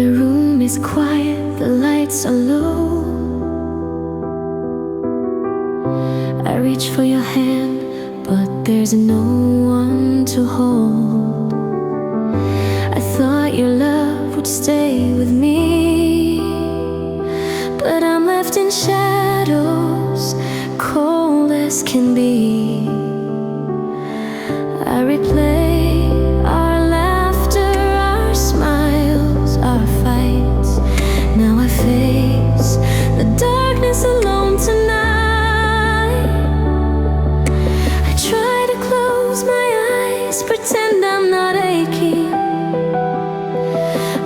the room is quiet, the lights are low. I reach for your hand, but there's no one to hold. I thought your love would stay with me, but I'm left in shadows, cold as can be. I replay our laughter, our smiles, our fights. Now I face the darkness alone tonight. I try to close my eyes, pretend I'm not aching,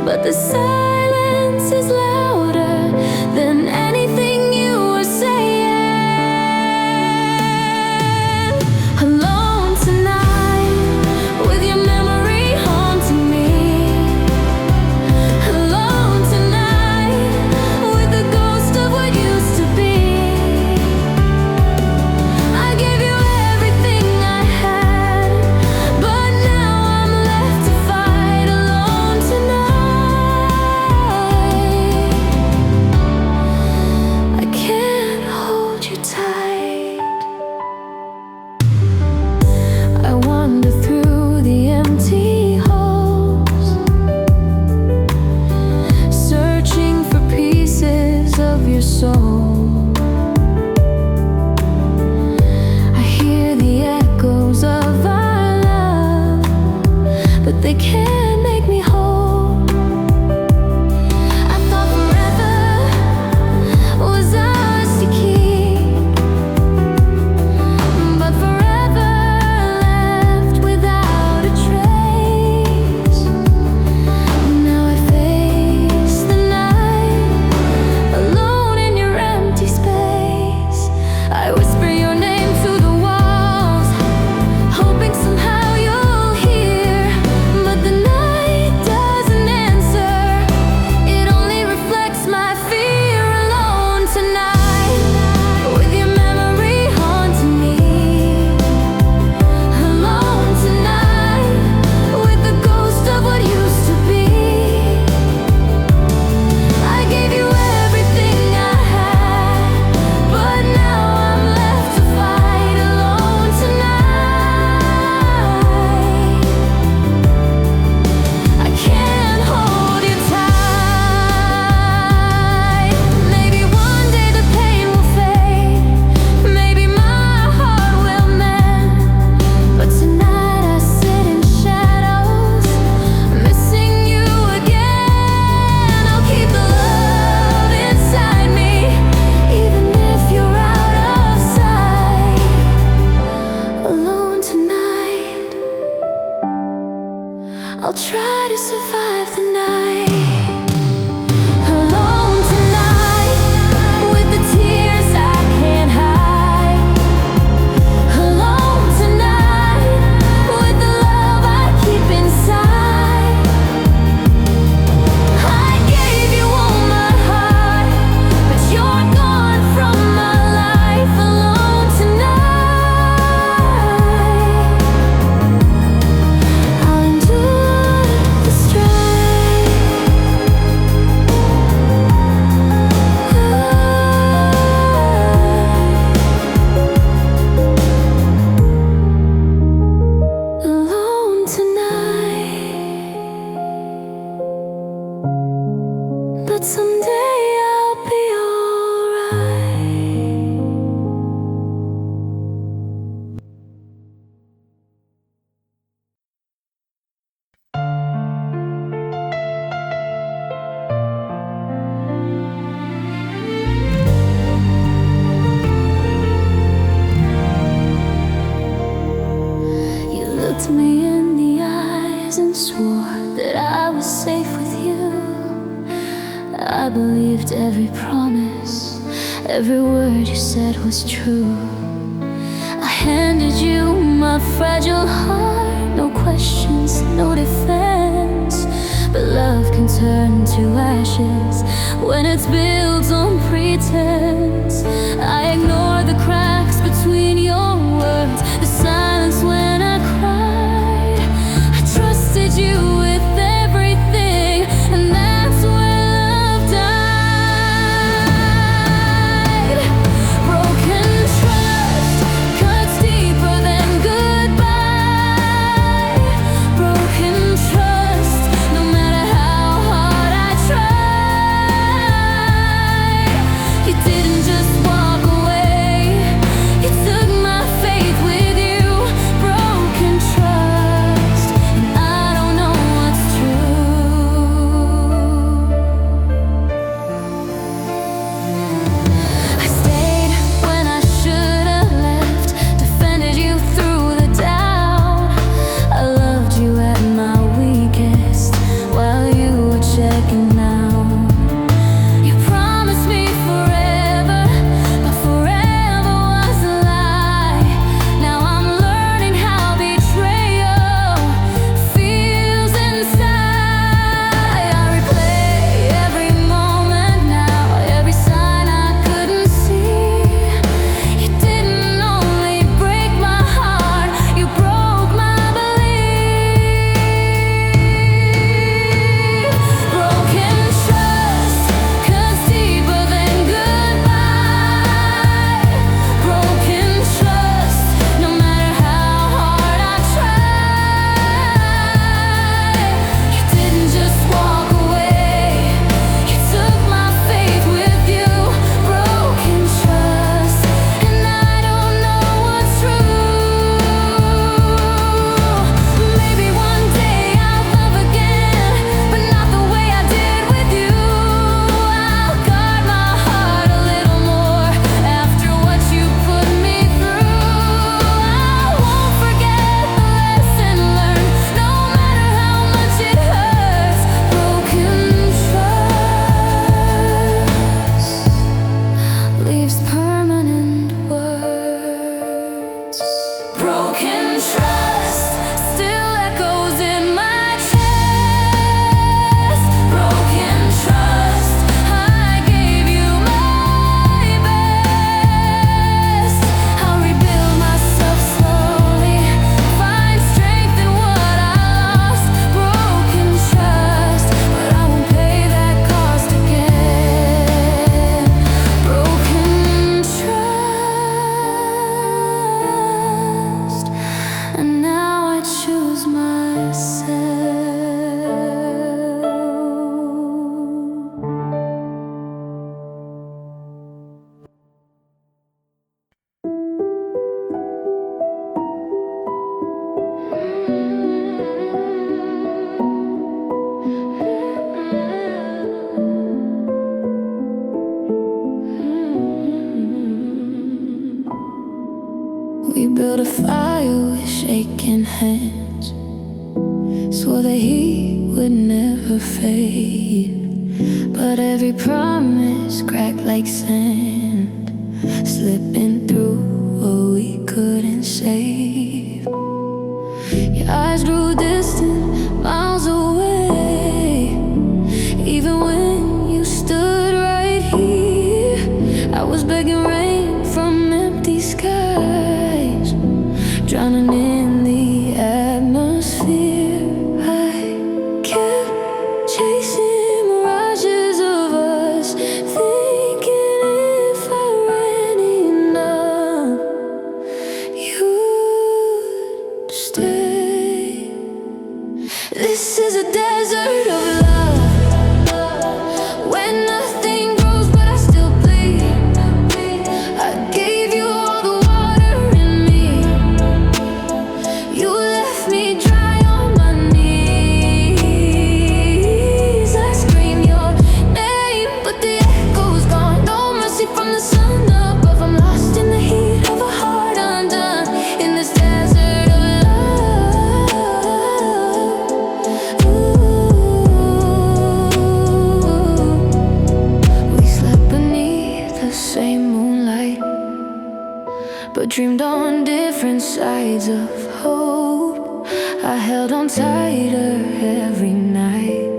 but the silence is louder than anything you were saying. Alone tonight, with your memory haunting me. Alone tonight, with the ghost of what used to be. I gave you everything I had, but now I'm left to fight alone tonight. I can't hold you tight. I wander through the empty halls, searching for pieces of your soul. I hear the echoes of our love, but they can't make me whole. I thought forever was ours to keep, but forever left without a trace. Now I face the night, alone in your empty space. I whisper your name to the walls, hoping somehow you'll hear, but the night doesn't answer. It only reflects my fear. Alone tonight, with your memory haunting me. Alone tonight, with the ghost of what used to be. I gave you everything I had, but now I'm left to fight alone tonight. I can't hold you tight. Maybe one day the pain will fade, maybe my heart will mend, but tonight I sit in shadows, missing you again. I'll keep the love inside me, even if you're out of sight. Alone tonight, I'll try to survive the night. Alone tonight, with the tears I can't hide. Alone tonight, with the love I keep inside. I gave you all my heart, but you're gone from my life. Alone tonight, I'll endure the strife. Alone tonight, but someday I'll be alright. You looked me in the eyes and swore that I was safe with you. I believed every promise, every word you said was true. I handed you my fragile heart, no questions, no defense. But love can turn to ashes when it's built on pretense. I ignore the cracks between your words, the silence when I cried. I trusted you with everything, and that's why fire with shaking hands, swore that he would never fade. But every promise cracked like sand, slipping through what we couldn't save. Your eyes grew distant, miles away. Even when you stood right here, I was begging rain from empty skies, drowning in the atmosphere. I kept chasing mirages of us, thinking if I ran enough, you'd stay. This is a desert of love, where nothing grows but I still bleed. I gave you all the water in me, you left me dry on my knees. I scream your name, but the echo's gone. No mercy from the sun above. I'm lost in the heat of a heart undone, in this desert of love. We slept beneath the same moonlight, but dreamed on different sides of hope. I held on tighter every night.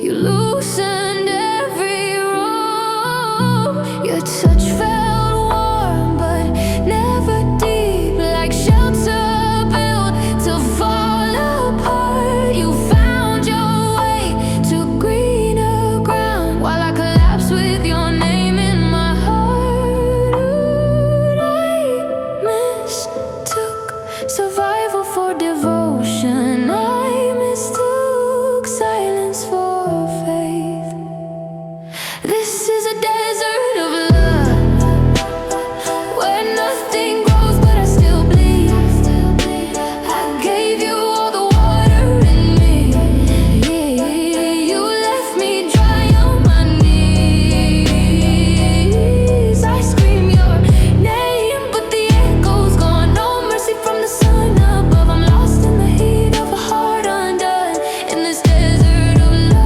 You loosened every rope. Your touch felt warm, but never deep, like shelter built to fall apart. You found your way to greener ground, while I collapsed with your name in my heart. I mistook survival for devotion. I mistook silence for faith. This is a desert of love, where nothing grows but I still bleed. I gave you all the water in me, you left me dry on my knees. I scream your name, but the echo's gone. No mercy from the sun above. I'm lost in the heat of a heart undone, in this desert of love.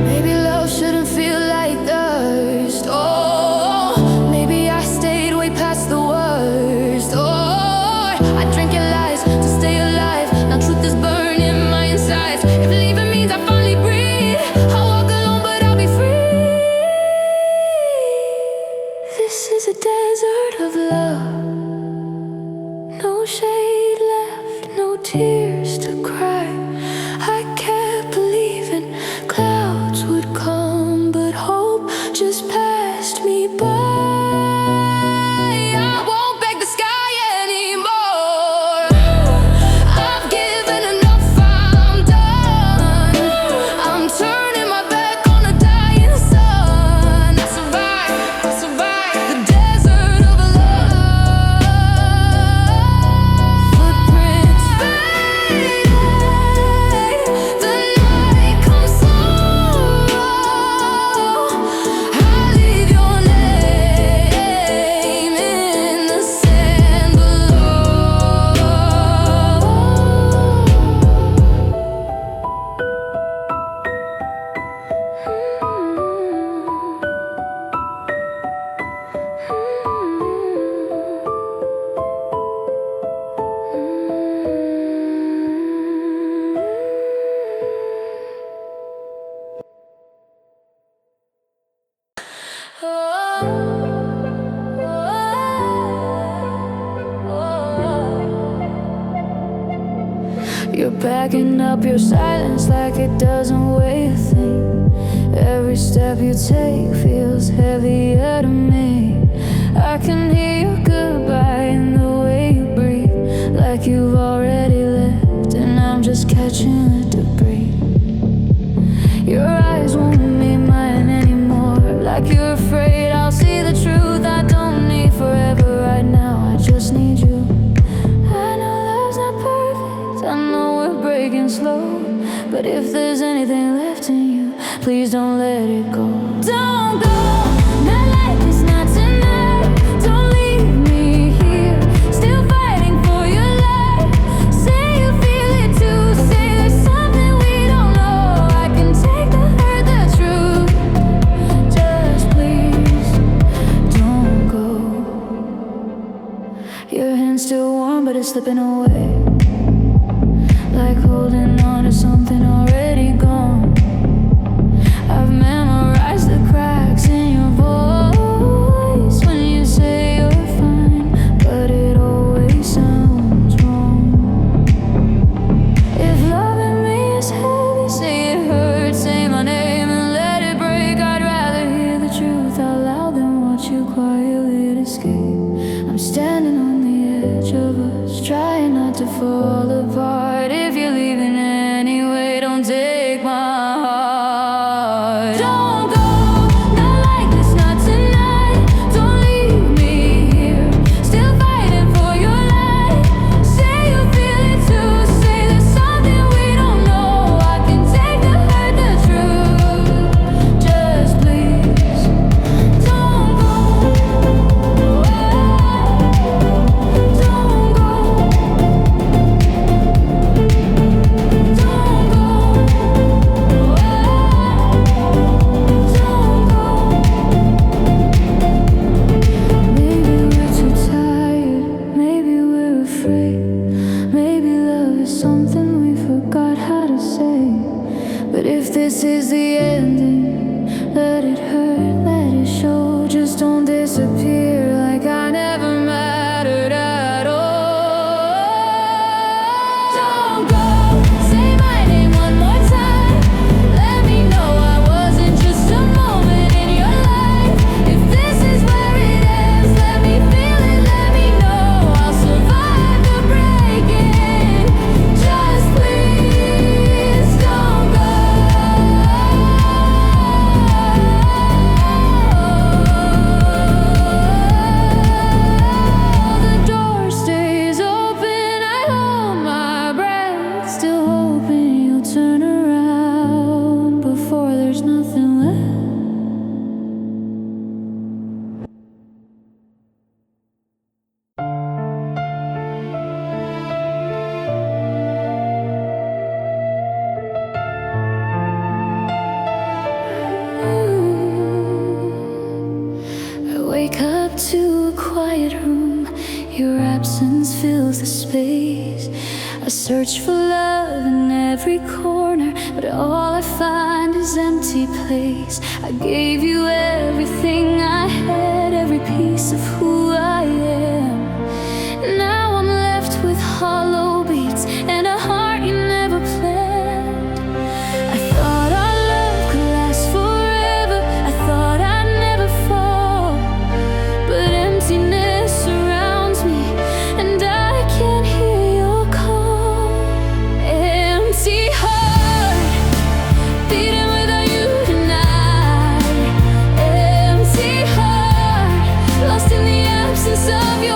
Maybe love shouldn't feel like thirst. Oh, maybe I stayed way past the worst. Oh, I drank your lies to stay alive. Now truth is burning my insides. If leaving means I finally breathe, I'll walk alone, but I'll be free. This is a desert of love, no shade left, no tears to cry. I kept believing clouds would come, but hope just passed me by. I won't beg the sky anymore. I've given enough, I'm done. I'm turning my back on a dying sun. I survived the desert of love. Footprints fade, the night comes slow. I leave your name in the sand below. You're backing up your silence like it doesn't weigh a thing. Every step you take feels heavier to me. I can hear your goodbye in the way you breathe, like you've already left and I'm just catching the debris. Your eyes won't be mine anymore, like you're afraid I'll see the truth. I don't need forever right now, I just need you. I know love's not perfect, I know we're breaking slow, but if there's anything left in you, please don't let it go. Don't go, not like this, not tonight. Don't leave me here, still fighting for your life. Say you feel it too, say there's something we don't know. I can take the hurt, the truth. Just please don't go. Your hand's still warm, but it's slipping away, like holding on to something already gone. I've memorized the cracks in your voice when you say you're fine, but it always sounds wrong. If loving me is heavy, say it hurts, say my name and let it break. I'd rather hear the truth out loud than watch you quietly escape. I'm standing on the edge of us, trying not to fall apart. If you're leaving anyway, don't take my heart. Don't go, not like this, not tonight. Don't leave me here, still fighting for your life. Say you feel it too, say there's something we don't know. I can take the hurt, the truth. Just please don't go. Don't go. This is the ending, let it hurt, let it show. Just don't disappear like I never mattered at all. Don't go, say my name one more time. Let me know I wasn't just a moment in your life. If this is where it ends, let me feel it, let me know I'll survive the breaking. Just please don't go. Wake up to a quiet room, your absence fills the space. I search for love in every corner, but all I find is empty place. I gave you everything I had, every piece of who I am. Now I'm left with hollow beats and a heart you never planned. I thought our love could last forever, I thought I'd never fall. But emptiness surrounds me, and I can't hear your call. Empty heart, beating without you tonight. Empty heart, lost in the absence of you.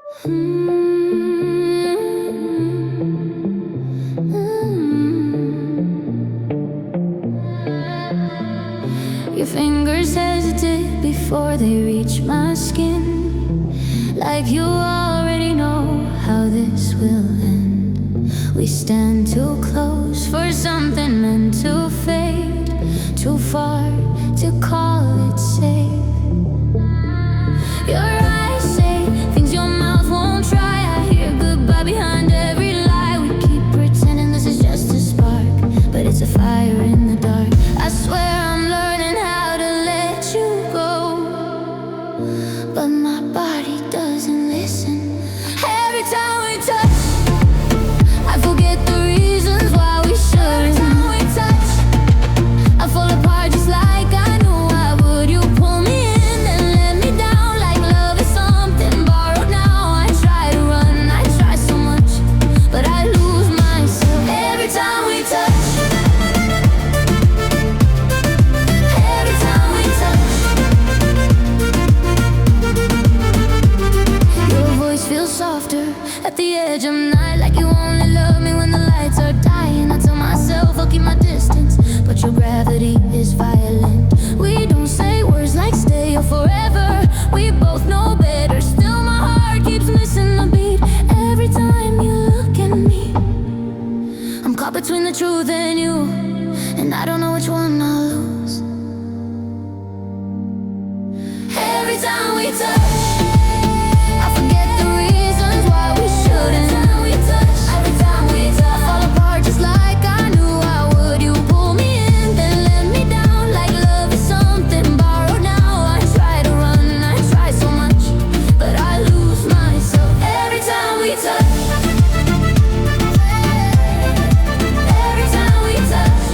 Your fingers hesitate before they reach my skin, like you already know how this will end. We stand too close for something meant to fade, too far to call it safe. Your eyes say things your mouth won't try. I hear goodbye behind every lie. We keep pretending this is just a spark, but it's a fire in the dark. I swear I'm learning how to let you go, but my body doesn't listen. Every time we touch, I forget the reasons why we should. Every time we touch, I fall apart just like I knew I would. You pull me in, then let me down, like love is something borrowed now. I try to run, I try so much, but I lose myself. Every time we touch, every time we touch, your voice feels softer at the edge of night, like you only love me when the lights are dying. I tell myself I'll keep my distance, but your gravity is violent. We don't say words like stay or forever, we both know better. Still my heart keeps missing the beat. Every time you look at me, I'm caught between the truth and you, and I don't know which one I'll lose. Every time we touch, I forget the reasons why we shouldn't. Every time we touch, I fall apart just like I knew I would. You pull me in, then let me down, like love is something borrowed now. I try to run, I try so much, but I lose myself. Every time we touch, every time we touch,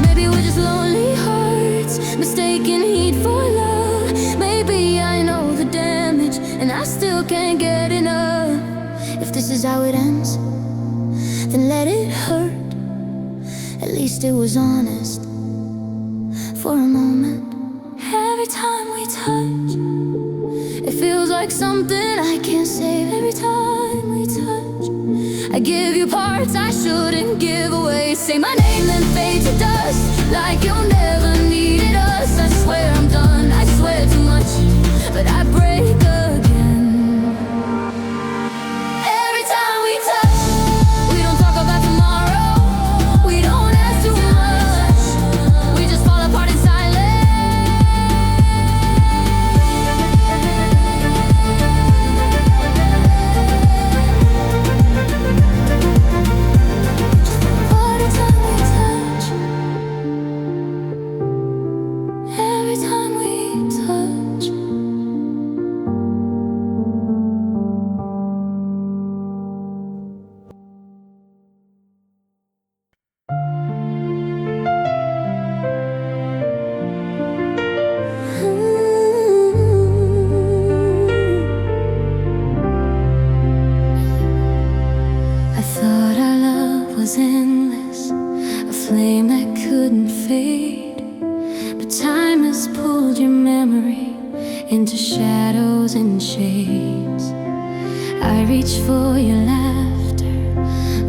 maybe we're just lonely hearts, mistaken heat for love. Maybe I know the damage, and I still can't get enough. If this is how it ends, then let it hurt. At least it was honest for a moment. Every time we touch, it feels like something I can't save. Every time we touch, I give you parts I shouldn't give away. Say my name then fade to dust, like you never needed us. I swear I'm done, I swear too much, but I break again. Every time we touch, we don't talk about tomorrow, we don't ask too much, we just fall apart in silence. Every time we touch, every time we touch. I thought our love was endless, a flame that couldn't fade, but time has pulled your memory into shadows and shades. I reach for your laughter,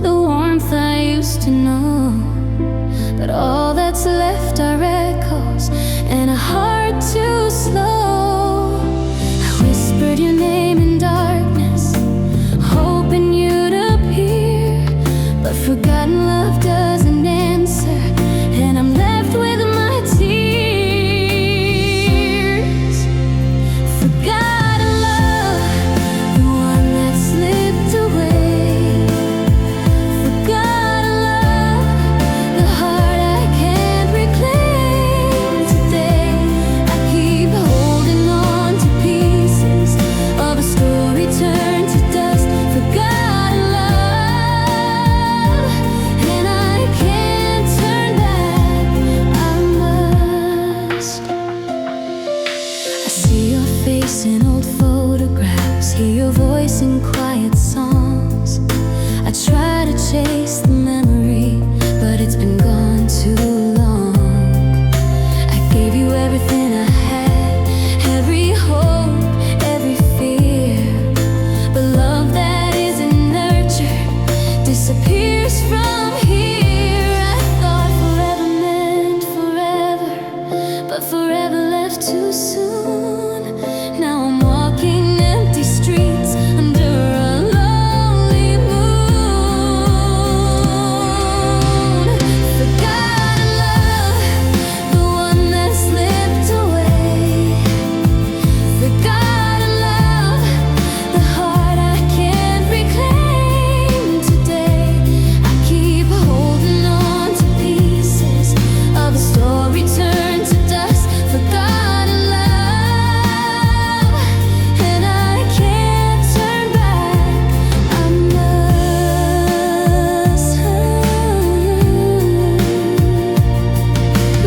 the warmth I used to know, but all that's left are echoes and a heart too slow. I whispered your name in darkness, hoping you'd appear, but forgotten love doesn't answer, and I'm left with my tears. Forgotten love, the one that slipped away. Forgotten love, the heart I can't reclaim today. I keep holding on to pieces of a story turned to dust. Forgotten love, and I can't turn back, I must. I see your face in old photographs, hear your voice in quiet songs. I try to chase the memory, but it's been gone too long. I gave you everything I had, every hope too soon. Now I'm walking empty streets under a lonely moon. Forgotten love, the one that slipped away. Forgotten love, the heart I can't reclaim today. I keep holding on to pieces of a story turned to dust. Forgotten love, and I can't turn back. I must.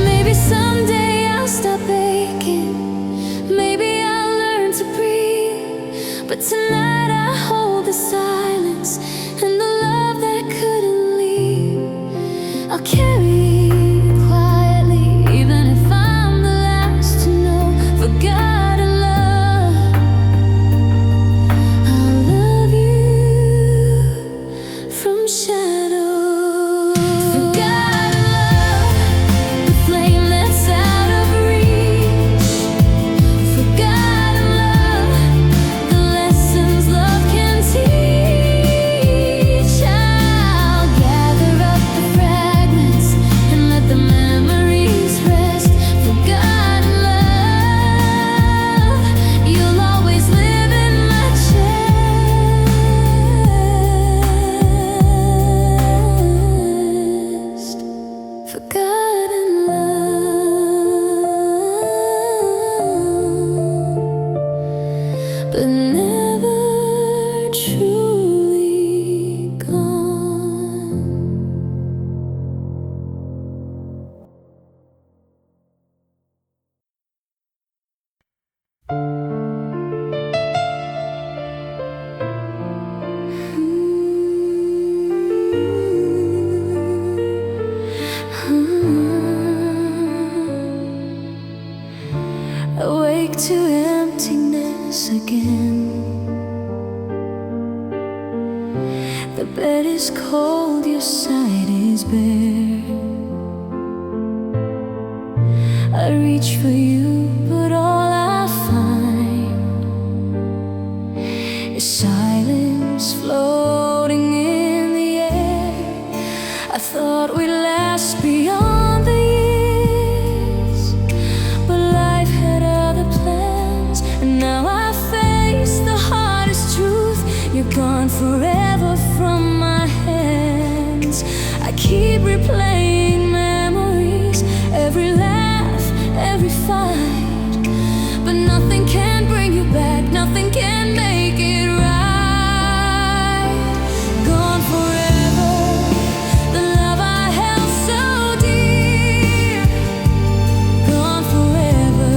Maybe someday I'll stop aching. Maybe I'll learn to breathe. But tonight I hold the silence and the love that couldn't leave. I'll carry quietly, even if I'm the last to know. Forgotten love, I'll love you from shadows. Forgotten love, the flame that's out of reach. Forgotten love, the lessons love can teach. I'll gather up the fragments and let the memories rest. Forgotten love, you'll always live in my chest. Forgotten love, but never truly gone. Awake to emptiness again. The bed is cold, your side is bare. I reach for you, but all I find is silence floating in the air. I thought we'd last beyond the years, but life had other plans, and now I face the hardest truth. You're gone forever from my hands. I keep replaying memories, every laugh, every fight, but nothing can bring you back, nothing can make it right. Gone forever, the love I held so dear. Gone forever,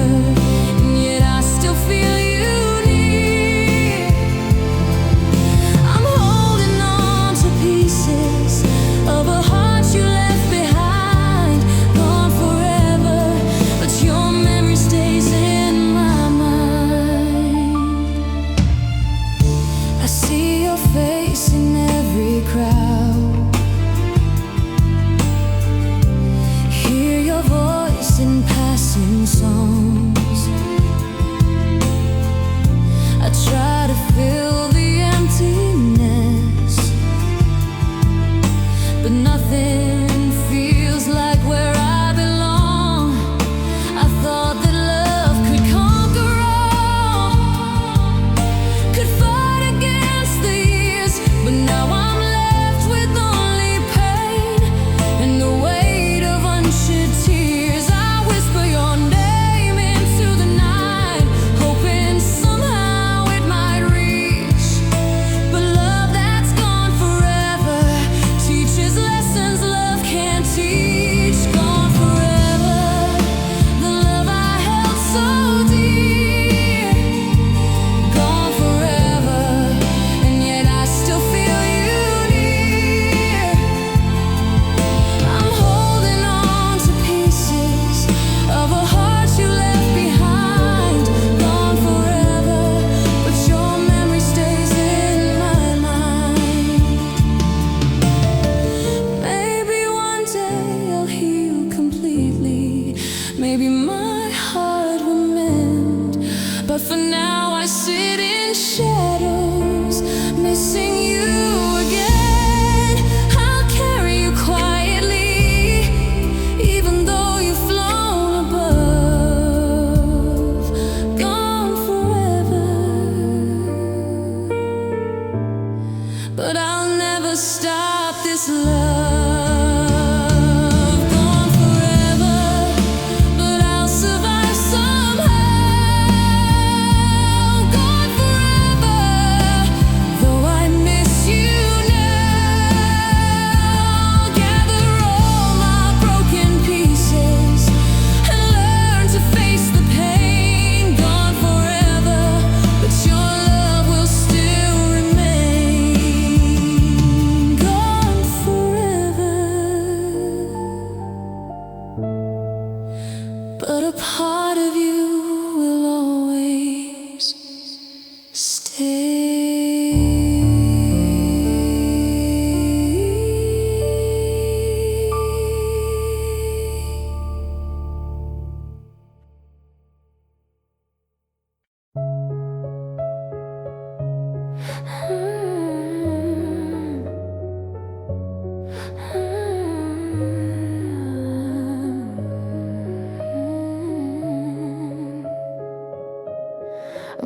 and yet I still feel you near. I'm holding on to pieces of a heart you left behind. Gone forever, but your memory stays in my mind. I see your face in every crowd, hear your voice in passing songs. I try to fill the emptiness, but nothing feels like where I belong. I thought that love could conquer all, could fight against the years, but now I'm left with only pain and the weight of unshed tears. I whisper your name into the night, hoping somehow it might reach. But love that's gone forever teaches lessons love can't teach. Gone forever, the love I held so dear. Gone forever, and yet I still feel you near. I'm holding on to pieces of a heart you left behind. Gone forever, but your memory stays in my mind. Maybe one day I'll heal completely. Maybe my heart will mend. but for now I sit in shadows, missing you again. I'll carry you quietly, even though you've flown above, gone forever. But I'll never stop this love. But a part of you will always stay.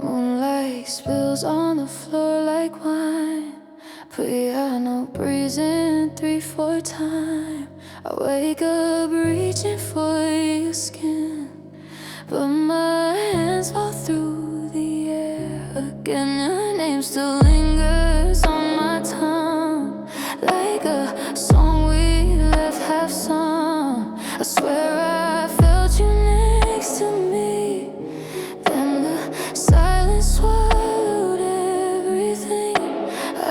Moonlight spills on the floor like wine, piano breezing 3/4 time. I wake up reaching for your skin, but my hands fall through the air again. Your name still lingers on my tongue, like a song we left half sung. I swear I felt you next to me, then the silence swallowed everything.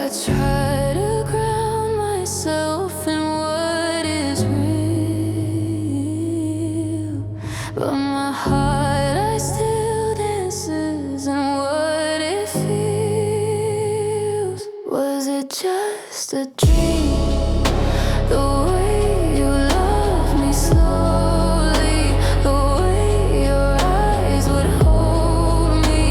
I try to ground myself in what is real, but my heart still dances in what it feels. Was it just a dream? The way you love me slowly, the way your eyes would hold me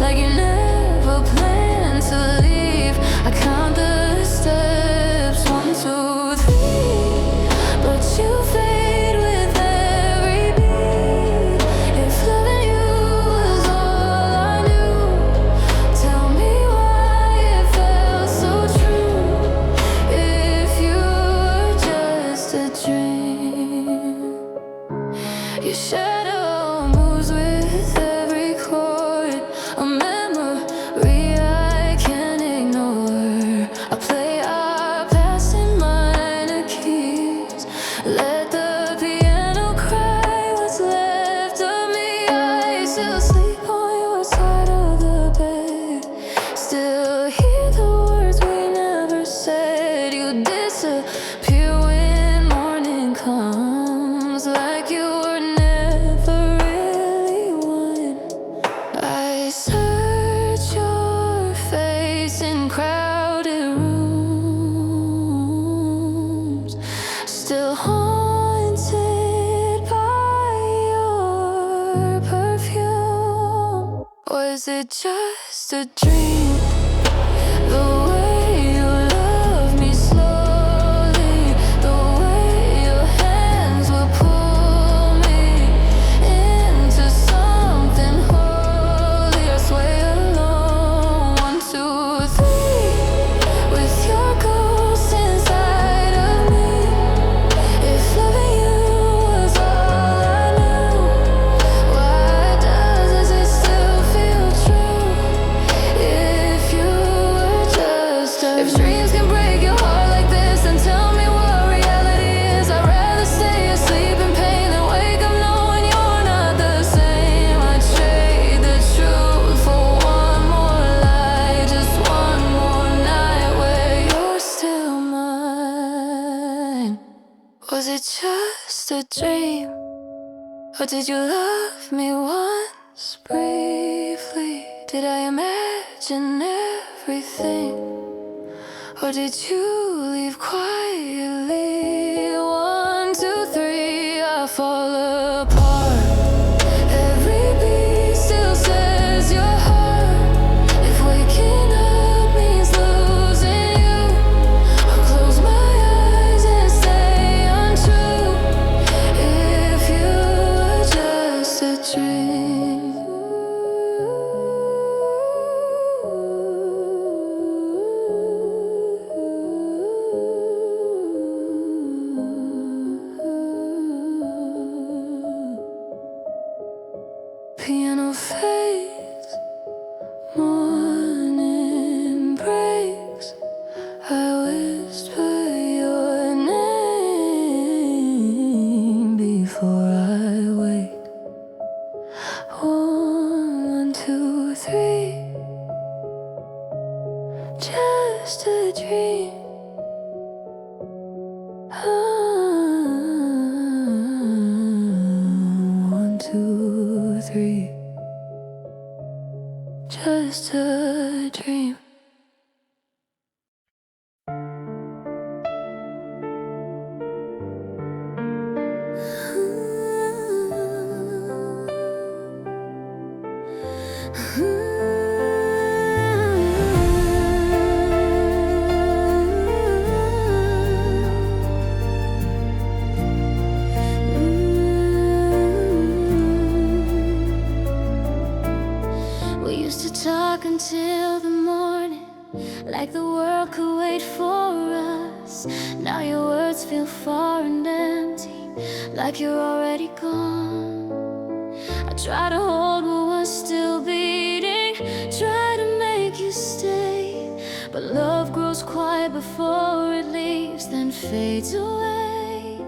like you never planned to leave. I count the steps, 1, 2, 3, but you fade with every beat. If loving you was all I knew, tell me why it felt so true. If you were just a dream. Your shadow moves with every chord, a memory I can't ignore. I play our past in minor keys, let the piano cry what's left of me. I still sleep on your side of the bed, still hear the words we never said. You disappear when morning comes, like you were never really one. I search your face in crowded rooms, still haunted by your perfume. Was it just a dream? The way you love me slowly, the way your hands would pull me into something holy. I sway alone, 1, 2, 3, with your ghost inside of me. If loving you was all I knew, why does it still feel true? If you were just a if dreams can break your heart like this, then tell me what reality is. I'd rather stay asleep in pain than wake up knowing you're not the same. I'd trade the truth for one more lie, just one more night where you're still mine. Was it just a dream, or did you love me once briefly? Did I imagine everything, or did you leave quietly? 1, 2, 3, I fall apart. Every beat still says you're piano fades, morning breaks, I whisper your name before I wake. 1, 2, 3, just a dream. 1, 2, 3, just a dream. We used to talk until the morning, like the world could wait for us. Now your words feel far and empty, like you're already gone. I try to hold what was still beating, try to make you stay, but love grows quiet before it leaves, then fades away.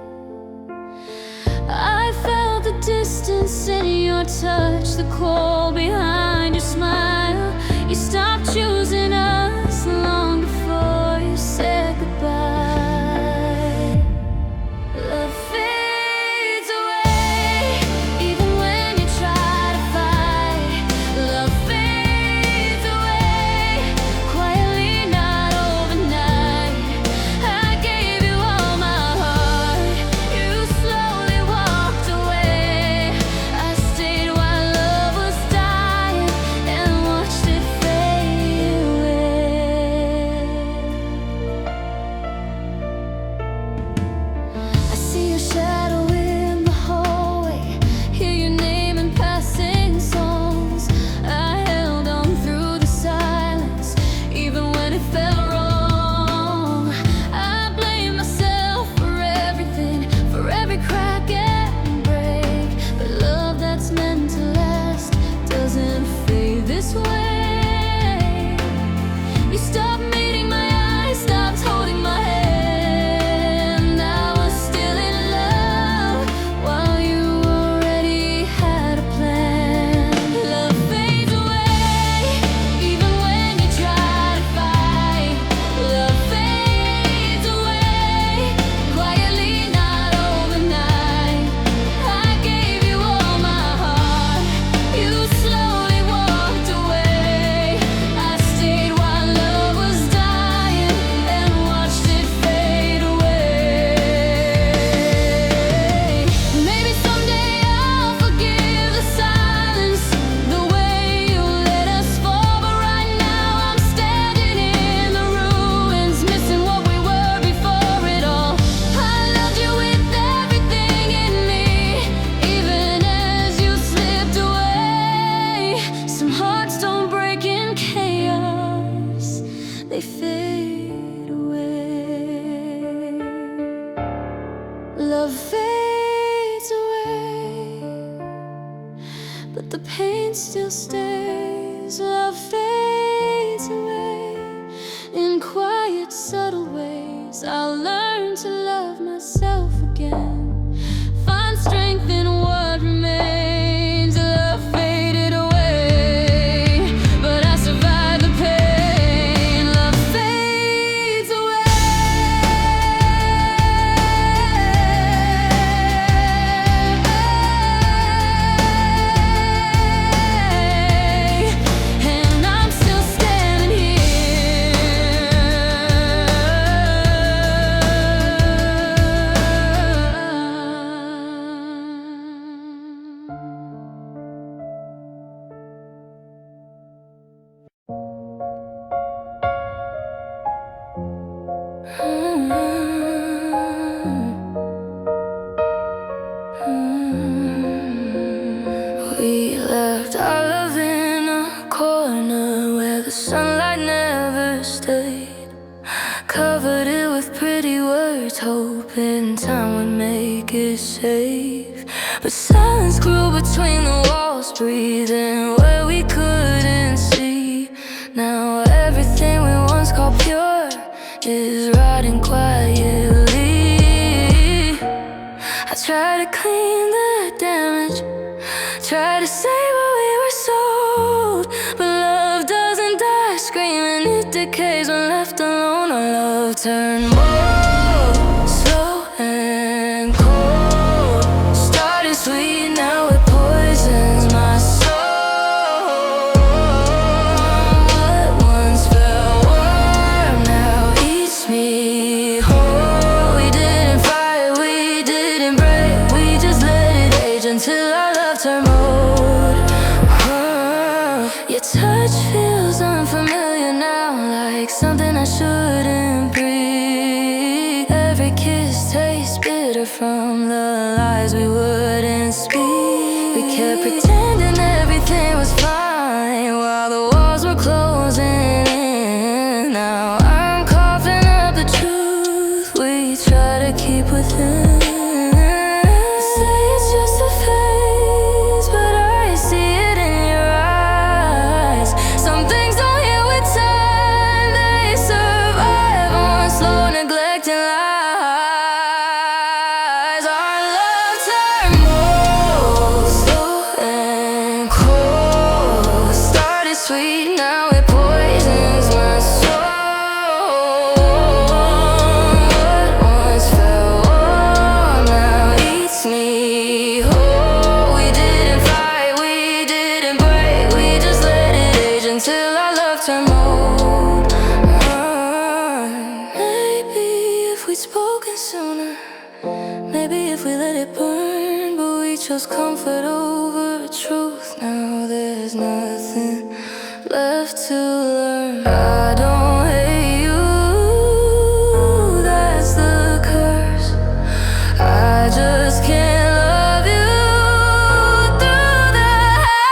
I felt the distance in your touch, the cold behind your smile. You stopped choosing us long before you said goodbye. Love fades away, even when you try to fight. Love fades away, quietly, not overnight. I gave you all my heart, you slowly walked away. I stayed while love was dying and watched it fade away. I see your shadow in the hallway, hear your name in passing songs. I held on through the silence, even when it felt wrong. I blame myself for everything, for every crack and break. But love that's meant to last doesn't fade this way. You stopped meeting my eyes, stopped holding my hand. I was still in love while you already had a plan. Love fades away, even when you try to fight. Love fades away, quietly, not overnight. I gave you all my heart, you slowly walked away. I stayed while love was dying and watched it fade away. Maybe someday I'll forgive the silence, the way you let us fall. But right now I'm standing in the ruins, missing what we were before it all. I loved you with everything in me, even as you slipped away. Some hearts don't break in chaos, they fade away. Love fades away, but the pain still stays. Love fades away in quiet, subtle ways. I'll learn to love myself again, find strength in what remains. Love faded away, but I survived the pain. Love fades away, and I'm still standing We left our love in a corner where the sunlight never stayed. Covered it with pretty words, hoping time would make it safe. But silence grew between the walls, breathing where we couldn't see. Now everything we once called pure is rotting quietly. I try to clean the damage, try to say what we were sold, but love doesn't die screaming, it decays when left alone. Our love turned more slow and cold. Started sweet, now it poisons my soul. What once felt warm now eats me whole. We didn't fight, we didn't break, we just let it age until our love turned mold. Your touch feels unfamiliar now, like something I shouldn't breathe. Every kiss tastes bitter from the lies we wouldn't speak. We kept pretending everything was fine while the walls were closing in. Now I'm coughing up the truth we try to keep within. Say it's just a phase, but I see it in your eyes. Some things don't heal with time, they survive on slow neglecting lies. Our love turned more slow and cold. Started sweet, now it poisons my soul. What once felt warm now eats me whole. We didn't fight, we didn't break, we just let it age until our love turned mold. Maybe if we'd spoken sooner, maybe if we let it burn, but we chose comfort over truth. Now there's nothing left to learn. I don't hate you, that's the curse. I just can't love you through the hurt.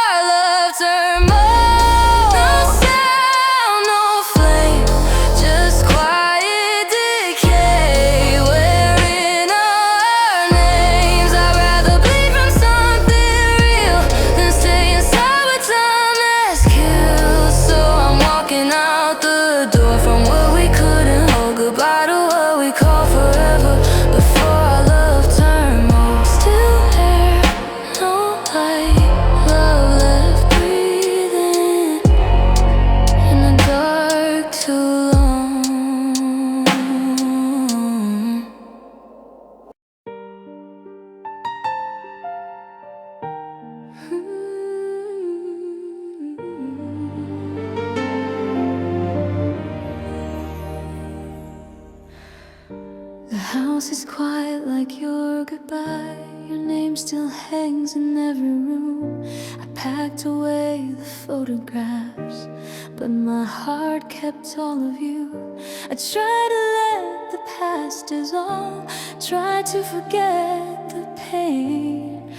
Our love turned mold. No sound, no flame, just quiet decay. Wearing our names. I'd rather bleed from something real than stay inside with time that's killed. So I'm walking out the door from what we couldn't hold. Goodbye to what we call forever before our love turned mold. Still there, no light, love left breathing in the dark too long. The house is quiet like your goodbye. Your name still hangs in every room. I packed away the photographs, but my heart kept all of you. I tried to let the past dissolve, tried to forget the pain,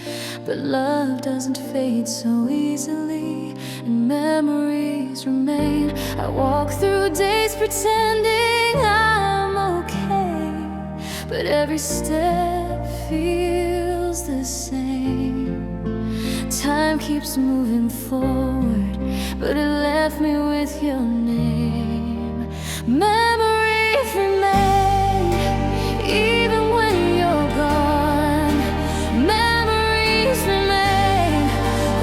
but love doesn't fade so easily, and memories remain. I walk through days pretending I'm okay, but every step feels the same. Time keeps moving forward, but it left me with your name. Memories remain, even when you're gone. Memories remain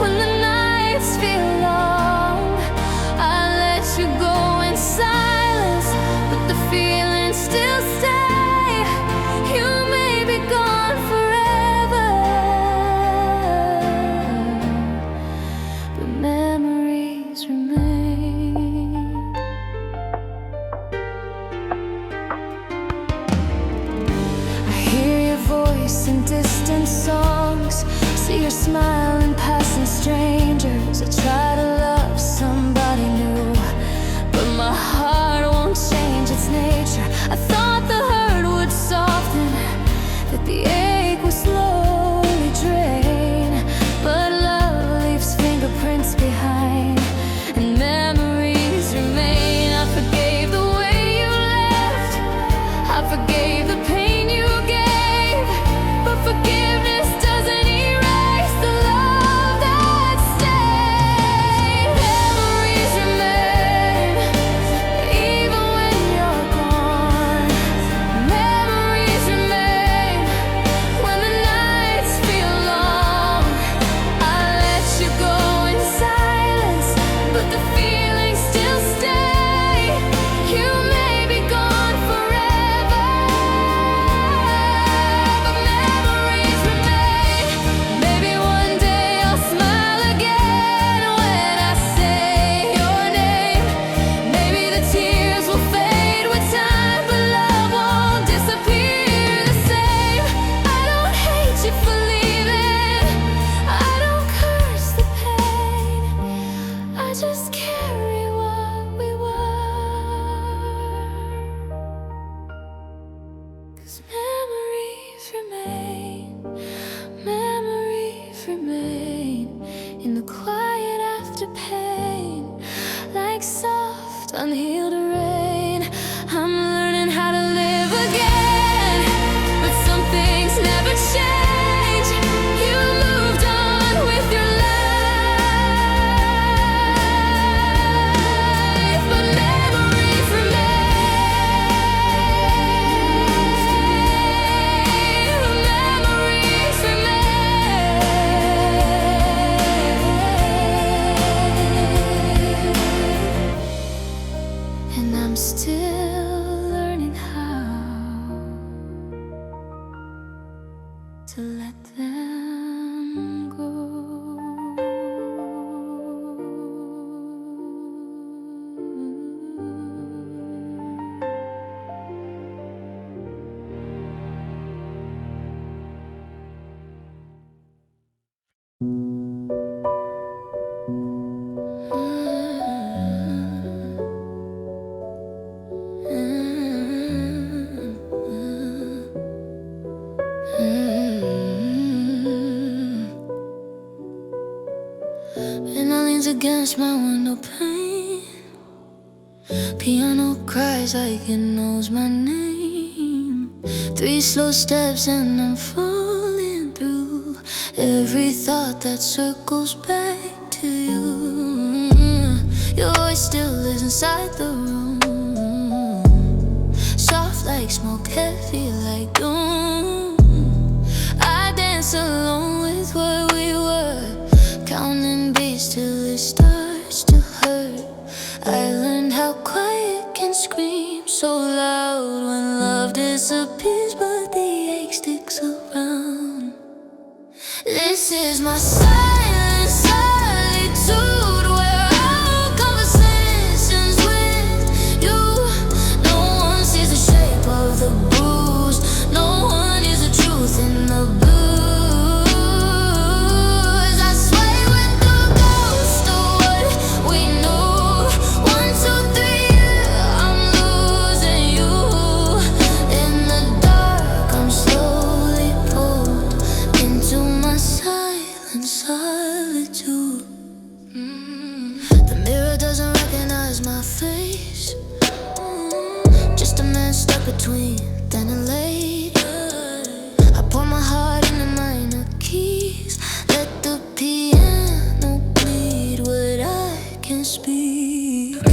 when the nights feel long. I let you go in silence, but the feelings still stay. You may be gone forever, but memories remain. I hear your voice in distant songs, see your smile in passing strangers. I try to love somebody new, but my heart won't change its nature. I thought the hurt would soften, that the ache would slowly drain, but love leaves fingerprints behind, and memories remain. I forgave the way you left, I forgave the pain you gave, but forgiveness doesn't to let them go. And I leans against my window pane. Piano cries like it knows my name. 3 slow steps and I'm falling through every thought that circles back to you. Your voice still lives inside the room, soft like smoke, heavy like doom. I dance alone with what we were, counting beats till it starts to hurt. I learned how quiet can scream so loud when love disappears, but the ache sticks around. This is my silent solitude, where I hold conversations with you. No one sees the shape of the bruise, no one hears the truth in the blues. I sway with the ghost of what we knew. 1, 2, 3, yeah, I'm losing you. In the dark, I'm slowly pulled into my silent solitude. The mirror doesn't recognize my face, just a man stuck between then and later. I pour my heart into minor keys, let the piano bleed what I can speak.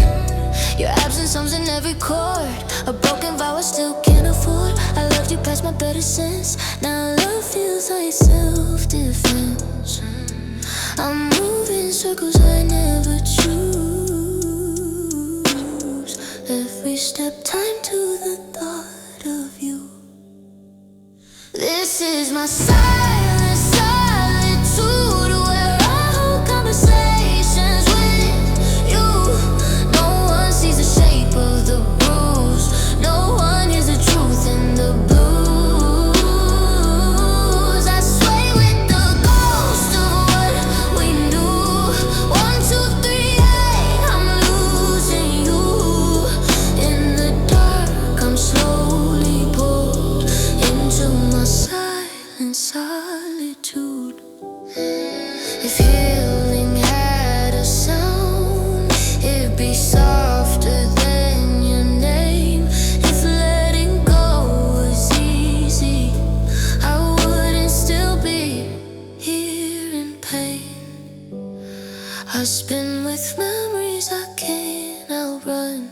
Your absence hums in every chord, a broken vow I still can't afford. I loved you past my better sense, now love feels like self-defense. I'm moving circles I never choose, every step timed to the thought of you. This is my silent solitude, where I hold conversations with you. No one sees the shape of the bruise, no one hears the truth in the blues. I sway with the ghost of what we knew. 1, 2, 3, hey, I'm losing you. In the dark, I'm slowly pulled into my silent solitude. If healing had a sound, it'd be softer than your name. If letting go was easy, I wouldn't still be here in pain. I spin with memories I can't outrun,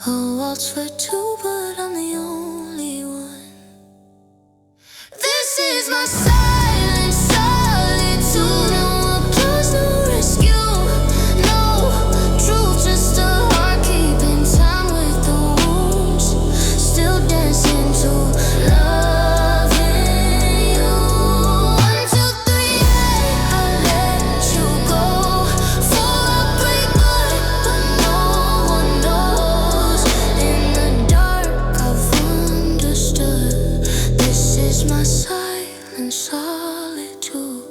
a waltz for 2, but I'm the only one. This is my silent solitude, no applause, no rescue, no truth, just a heart keeping time with the wounds, still dancing to loving you. 1, 2, 3, yeah, I let you go. 4, I break, but no one knows. In the dark, I've understood. This is my silent solitude.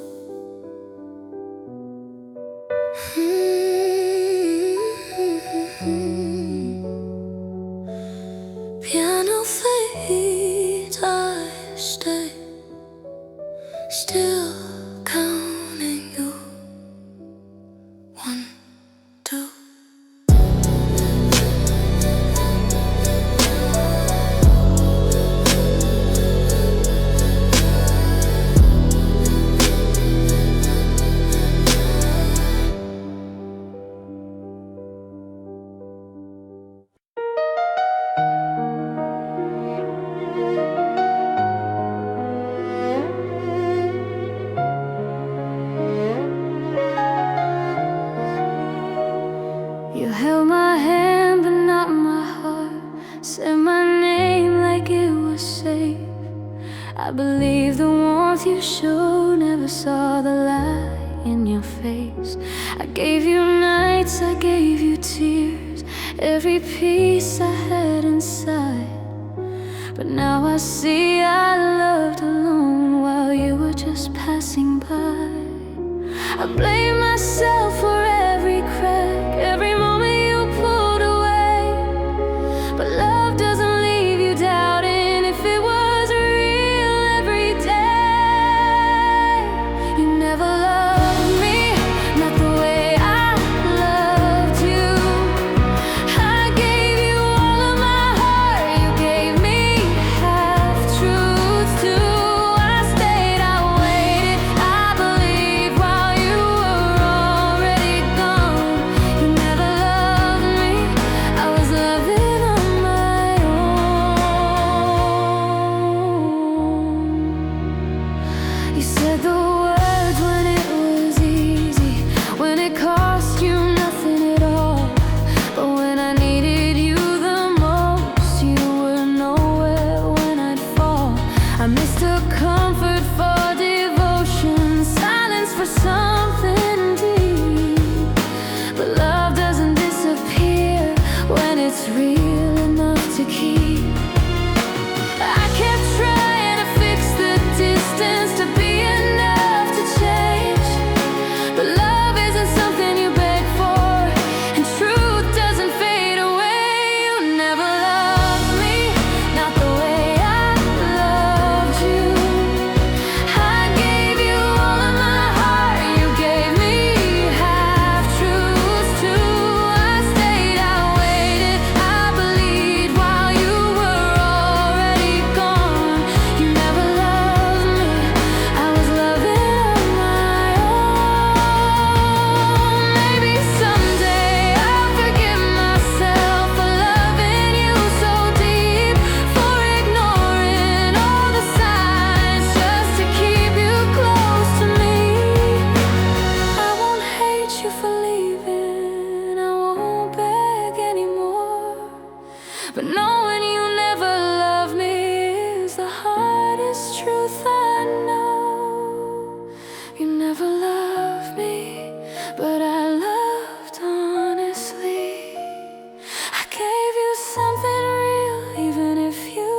Piano fades, I stay still counting you. 1, 2. you showed never saw the light in your face. I gave you nights, I gave you tears, every piece I had inside. But now I see I loved alone while you were just passing by. I blame myself for every crack, every moment you pulled away. But love doesn't leave you doubting if it was real every day. You never loved me, not the way I loved you. I gave you all of my heart, you gave me half truths too. I stayed, I waited, I believed while you were already gone. You never loved me, I was loving on my own. You said the words when it was easy, when it cost you nothing at all. But when I needed you the most, you were nowhere when I'd fall. I mistook comfort for devotion, silence for something deep. But love doesn't disappear when it's real enough to keep. I kept trying to fix the distance, to be enough to change. But love isn't something you beg for, and truth doesn't fade away. You never loved me, not the way I loved you. I gave you all of my heart, you gave me half truths too. I stayed, I waited, I believed while you were already gone. You never loved me, I was loving on my own. Maybe someday I'll forgive myself for loving you so deep, for ignoring all the signs just to keep you close to me. I won't hate you for leaving, I won't beg anymore. But knowing you never loved me is the hardest truth I know. You never loved me, but I loved honestly. I gave you something real, even if you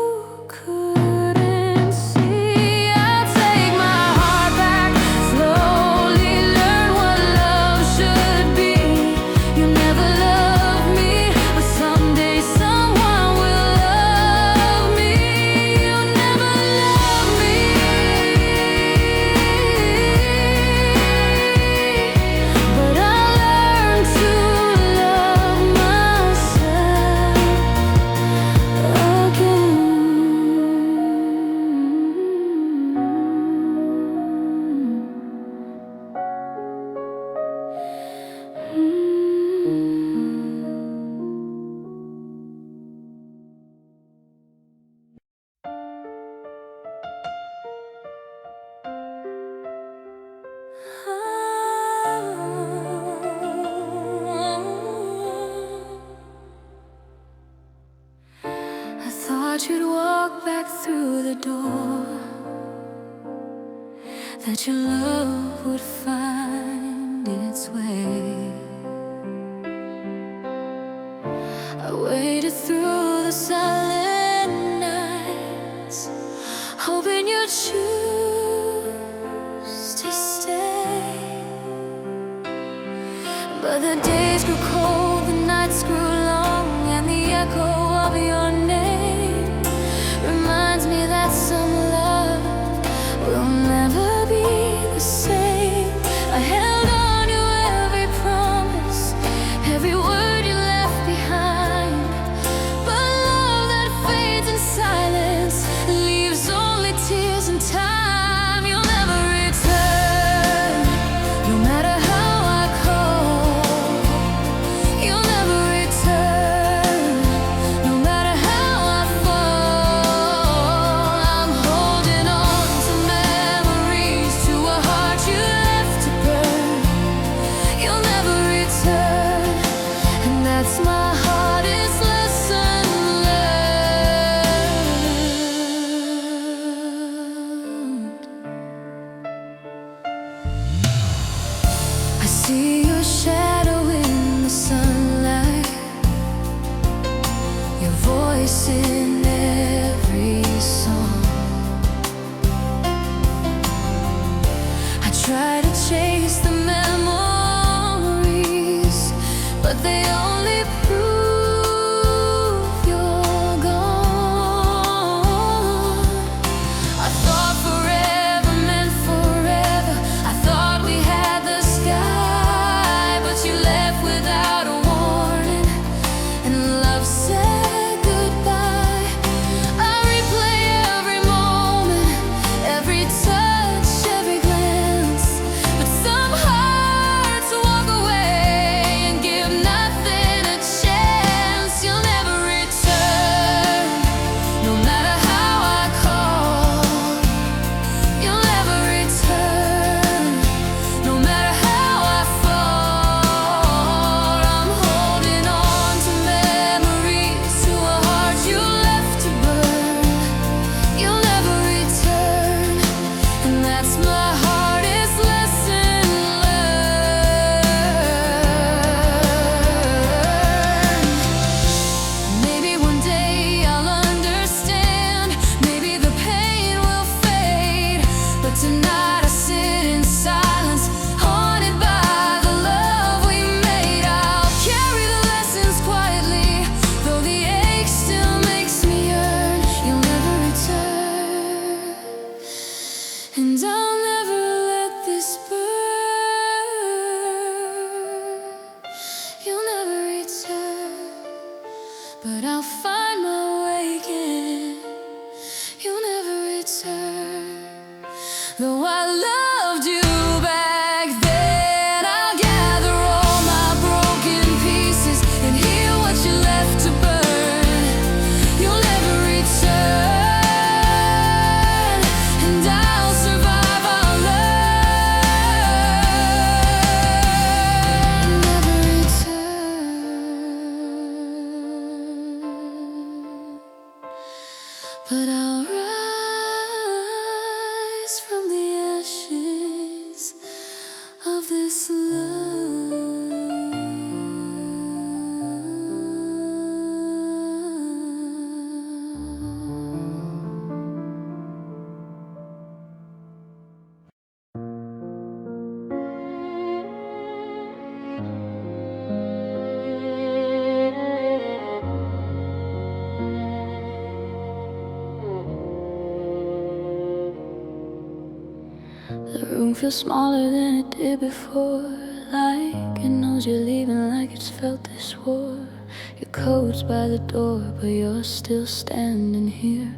couldn't see. I'll take my heart back, slowly learn what love should be. You never loved me, but someday someone will love me. You never loved me, but I learned to love myself again. I thought you'd walk back through the door, that your love would find its way. I waited through the silent nights, hoping you'd choose to stay. But the days grew cold, the nights grew long, and the echo of your name reminds me that some love will never be the same. I held on to every promise, every word you left behind. But love that fades in silence leaves only tears and time. You'll never return, no matter how I call. You'll never return, no matter see your shadow in the sunlight, your voice in every song. I try to chase the memories, but they only prove you're gone. I thought forever meant forever. I thought we had the sky, but you left without a warning, and love said goodbye. I replay every moment, every touch, every glance, but some hearts walk away and give nothing a chance. You'll never return, no matter how I call. You'll never return, no matter how I fall. I'm holding on to memories, to a heart you left to burn. You'll never return, and that's my hardest lesson learned. Maybe one day I'll understand, maybe the pain will fade, but tonight I sit in silence, haunted by the love we made. I'll carry the lessons quietly, though the ache still makes me yearn. You'll never return, and I'll never let this burn. You'll never return, but I'll find my way again. You'll never return, though I loved you back then. I'll gather all my broken pieces and heal what you left to burn. You'll never return, and I'll survive, I'll learn. Never return, but I'll rise from the ashes of this The room feels smaller than it did before, like it knows you're leaving, like it's felt this war. Your coat's by the door, but you're still standing here.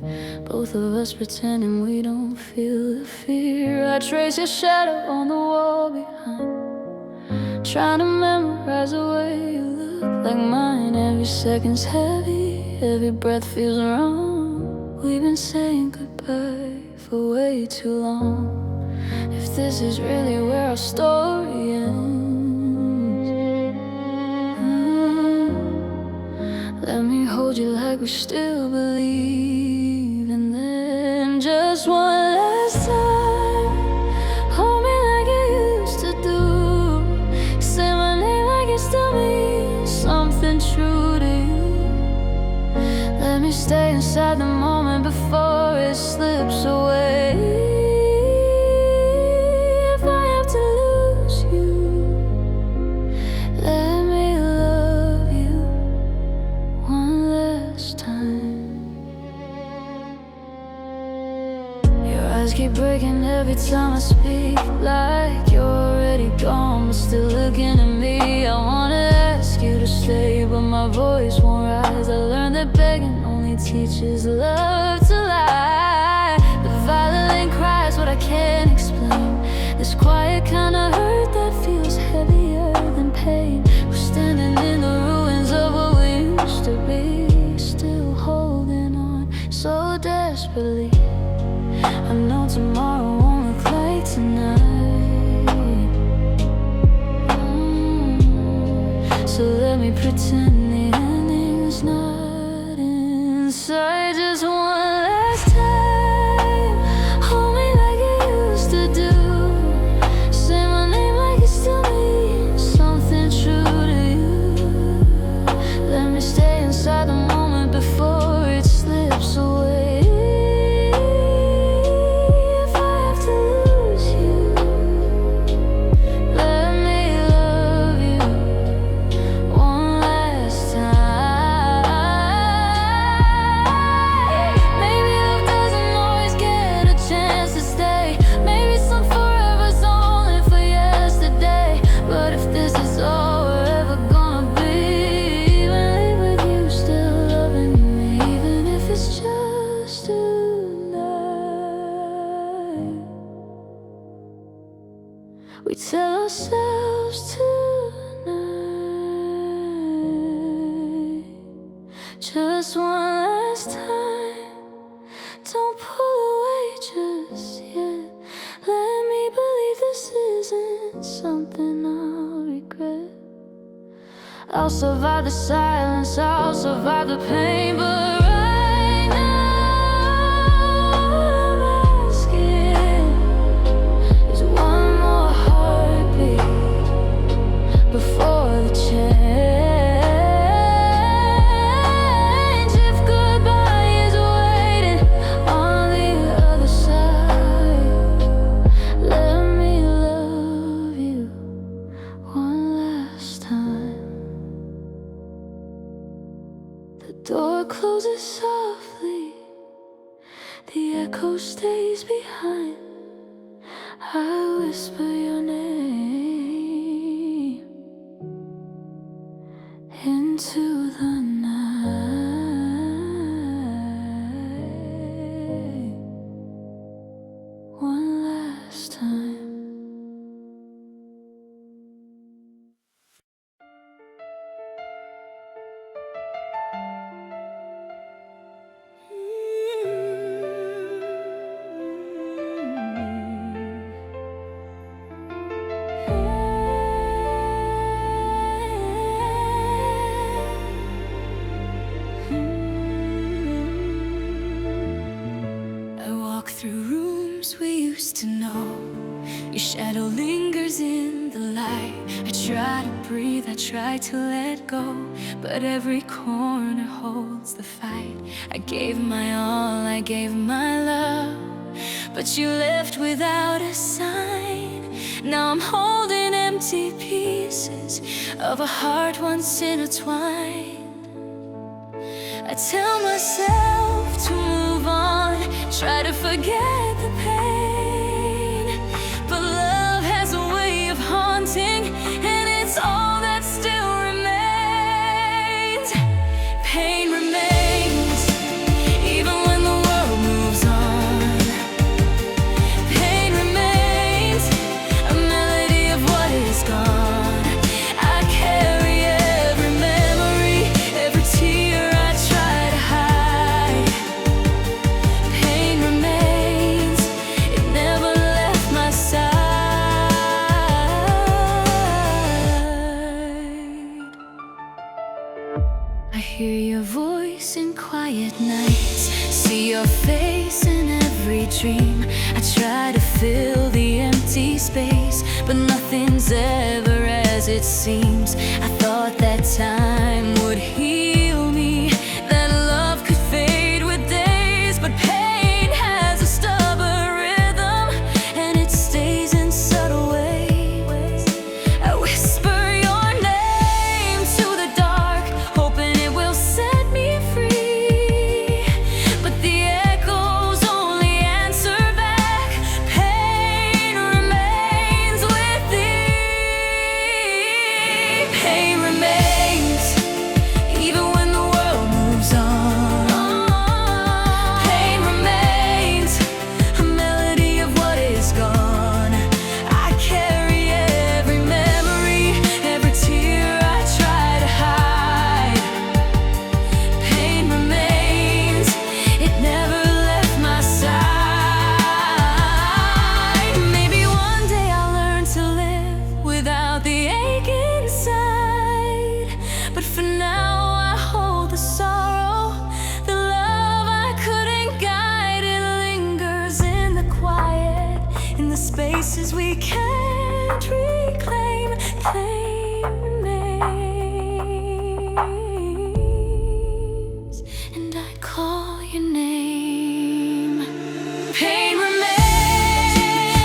Both of us pretending we don't feel the fear. I trace your shadow on the wall behind, trying to memorize the way you look like mine. Every second's heavy, every breath feels wrong. We've been saying goodbye for way too long. If this is really where our story ends, let me hold you like we still believe. And then just one last time, hold me like you used to do. Say my name like it still means something true to you. Let me stay inside the moment before it slips away. Keep breaking every time I speak, like you're already gone but still looking at me. I wanna ask you to stay, but my voice won't rise. I learned that begging only teaches love to lie. The violin cries what I can't explain, this quiet kind of hurt that feels heavier than pain. We're standing in the ruins of what we used to be, still holding on so desperately. I know tomorrow won't look like tonight, so let me pretend the ending's not inside. Just one last time, hold me like you used to do. Say my name like it still means We tell ourselves tonight, just one last time. Don't pull away just yet. Let me believe this isn't something I'll regret. I'll survive the silence, I'll survive the pain, but right now I'm asking, is one more heartbeat before the change. If goodbye is waiting on the other side, let me love you one last time. The door closes softly, the echo stays behind. I whisper your name into the night one last time. Through rooms we used to know, your shadow lingers in the light. I try to breathe, I try to let go, but every corner holds the fight. I gave my all, I gave my love, but you left without a sign. Now I'm holding empty pieces of a heart once intertwined. I tell myself to move on, try to forget the pain, but love has a way of haunting, and it's all that still remains. Pain remains, even when the world moves on. Pain remains, a melody of what is gone. I carry every memory, every tear I try to hide. Pain remains, it never left my side. I hear your voice in quiet nights, see your face in every dream. I try to fill the empty space, but nothing's ever as it seems. I thought that time would heal me, that love could fade with days, but pain has a stubborn rhythm, and it stays in subtle ways. I whisper your name to the dark, hoping it will set me free, but the echoes only answer back. Pain remains with thee. Pain remains, even when the world moves on. Pain remains, a melody of what is gone. I carry every memory, every tear I try to hide. Pain remains, it never left my side. Maybe one day I'll learn to live without the ache inside, but for now I hold the sorrow, the love I couldn't guide. It lingers in the quiet, in the spaces we can't reclaim. Pain remains, and I call your name. Pain remains,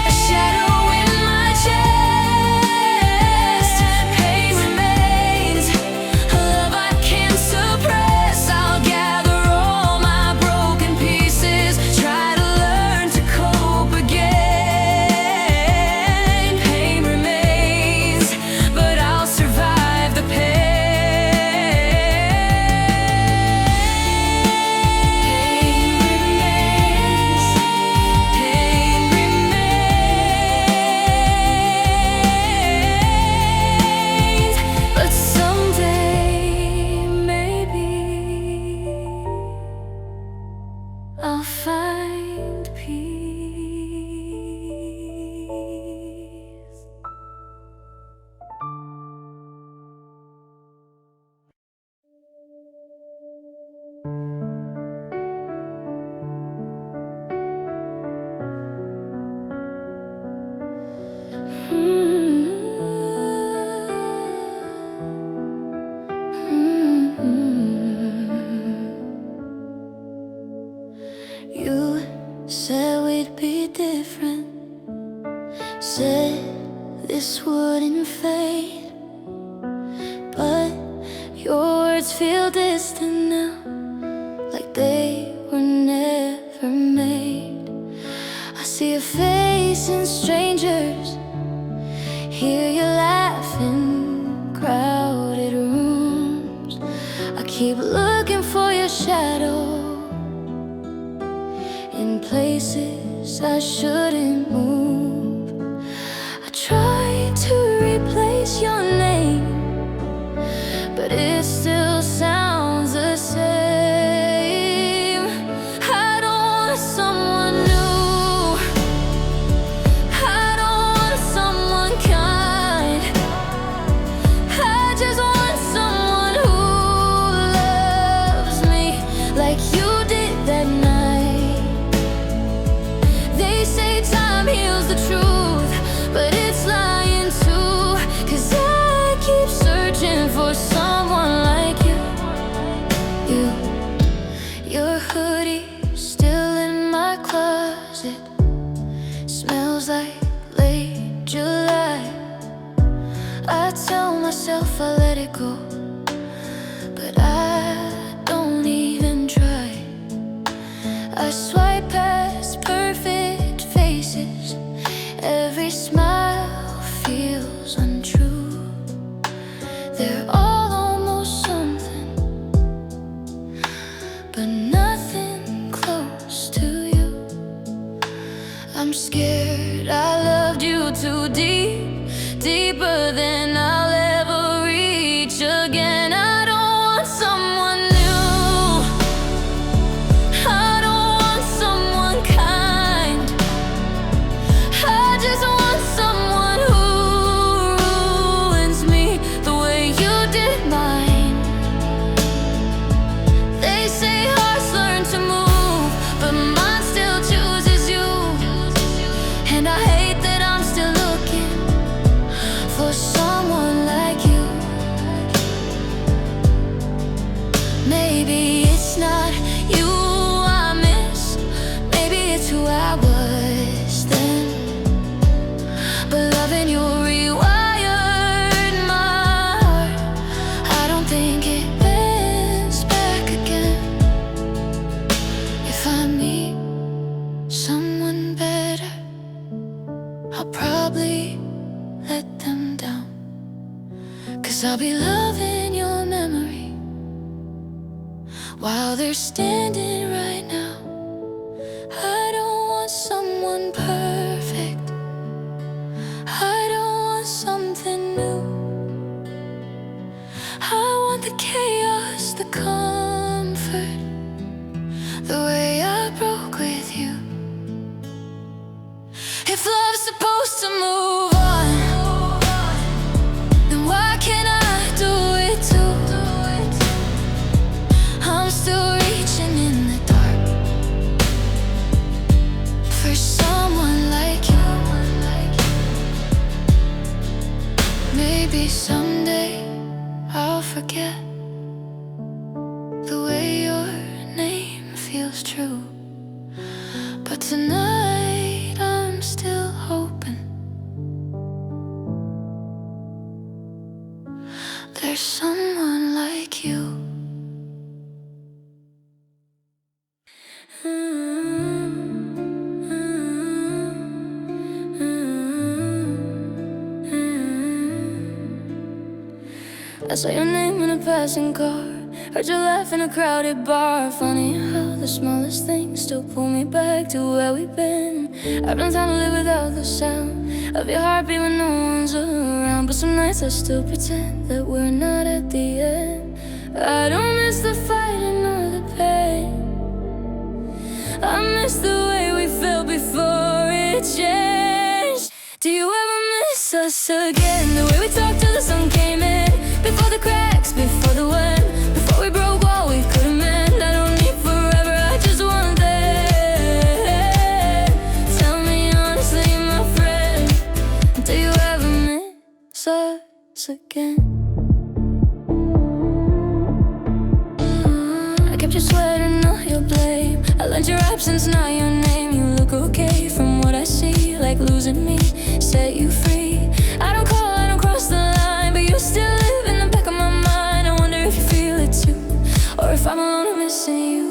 a shadow in my chest. Pain remains, a love I can't suppress. I'll gather all my broken pieces, try to learn to cope again. Pain remains, but I said this wouldn't fade, but your words feel distant now, like they were never made. I see a face in strangers, hear you laugh in crowded rooms. I keep looking for your shadow in places I shouldn't move. I try to replace your name, but it still sounds the same. I don't want someone new, I don't want someone kind. I just want someone who loves me like you did that night. They say time heals the truth, but it's lying too. 'Cause I keep searching for someone like you. Your hoodie still in my closet, smells like late July. I tell myself I let it go, but I don't even try. I swipe past perfect faces, every smile feels untrue. They're all almost something, but nothing close to you. I'm scared I loved you too deep, deeper than I'll ever reach again. I don't want someone new, I don't want someone kind. I just want someone who ruins me the way you did mine. They say hearts learn to move, but mine still chooses you. And I hate that I'm still looking for someone like you. Maybe it's not you I miss, maybe it's who I was then. But loving you rewired my heart, I don't think it bends back again. If I meet someone better, I'll probably let them down. 'Cause I'll be loving your memory while they're standing right now. I don't want someone perfect, I don't want something new. I want the chaos, the comfort, the way I broke with you. If love's supposed to move on, then why can't I do it too? I'm still reaching in the dark for someone like you. Maybe someday I'll forget the way your name feels true, but tonight I'm still hoping there's someone like you. I saw your name in a passing car, heard you laugh in a crowded bar. Funny how the smallest things still pull me back to where we've been. I've been trying to live without the sound of your heartbeat when no one's around, but some nights I still pretend that we're not at the end. I don't miss the fighting or the pain, I miss the way we felt before it changed. Do you ever miss us again? The way we talked till the sun came in, before the cracks, before the wind, before we broke what we couldn't mend. I don't need forever, I just want that. Tell me honestly, my friend, do you ever miss us again? I kept you sweating, not your blame. I learned your absence, not your name. You look okay from what I see, like losing me. set you free. I don't call, I don't cross the line, but you still live in the back of my mind. I wonder if you feel it too, or if I'm alone and missing you.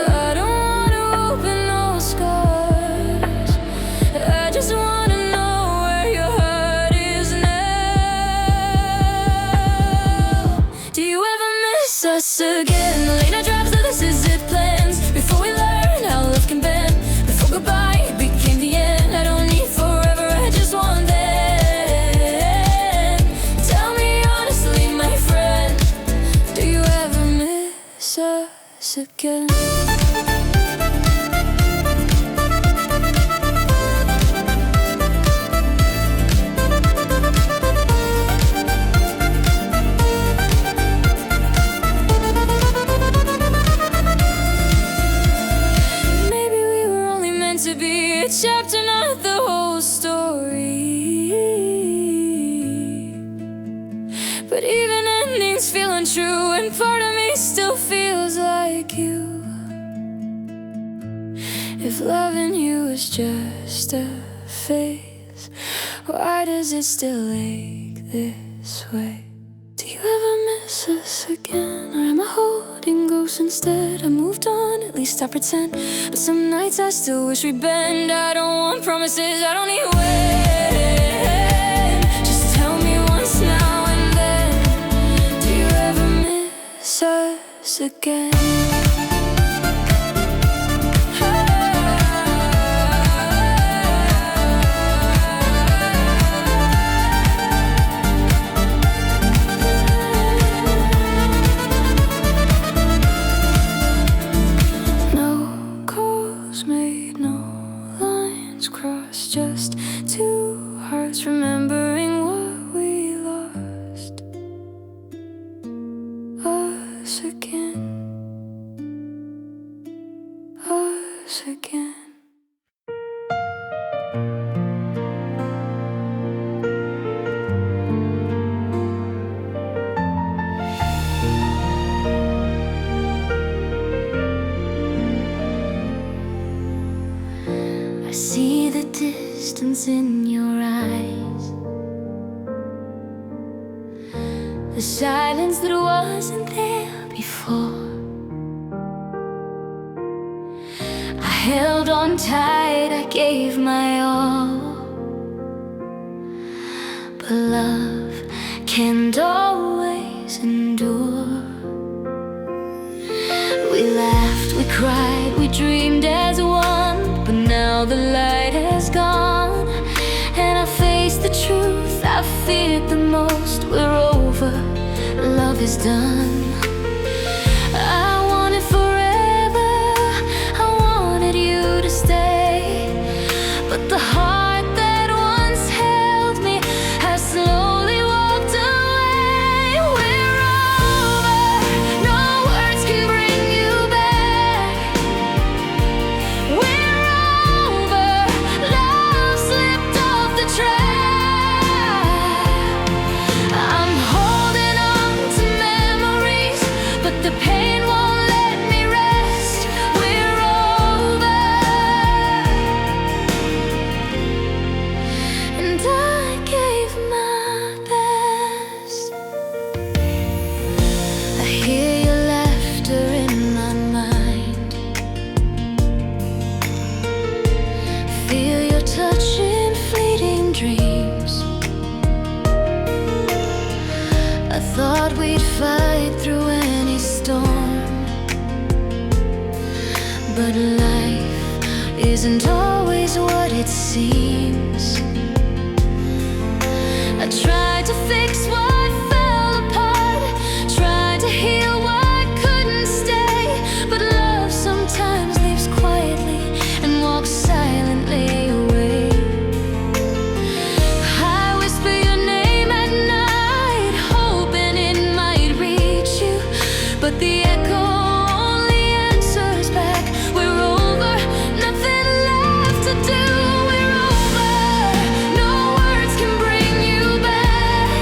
I don't wanna open no scars, I just wanna know where your heart is now. Do you ever miss us again? The late night drives, the this is it plans. Before we learn how love can bend, before goodbye became the end. I don't need forever, I just want then. Tell me honestly, my friend, do you ever miss us again? To be a chapter, not the whole story. But even endings feel untrue, and part of me still feels like you. If loving you is just a phase, why does it still ache this way? Do you ever miss us again? Or am I holding ghosts instead? I moved on, at least I pretend, but some nights I still wish we'd bend. I don't want promises, I don't need when. Just tell me once now and then, do you ever miss us again? Made, no lines crossed, just two hearts remembering what we lost. Us again, us again. I see the distance in your eyes, the silence that wasn't there before. I held on tight, I gave my all, but love can't always endure. We laughed, we cried, we dreamed as one, but now the light has gone, and I face the truth I feared the most. We're over, love is done. I wanted forever, I wanted you to stay, but the heart that once held me has slowly walked away. We're over, no words can bring you back. We're over, love slipped off the track. I'm holding on to memories, but the pain won't let me rest. We're over, and I gave my best. I hear your laughter in my mind, feel your touch in fleeting dreams. I thought we'd fight through any storm, but life isn't always what it seems. I tried to fix what fell apart, tried to heal what couldn't stay, but love sometimes leaves quietly and walks silently away. I whisper your name at night, hoping it might reach you, but the echo only answers back. We're over, nothing left to do. We're over, no words can bring you back.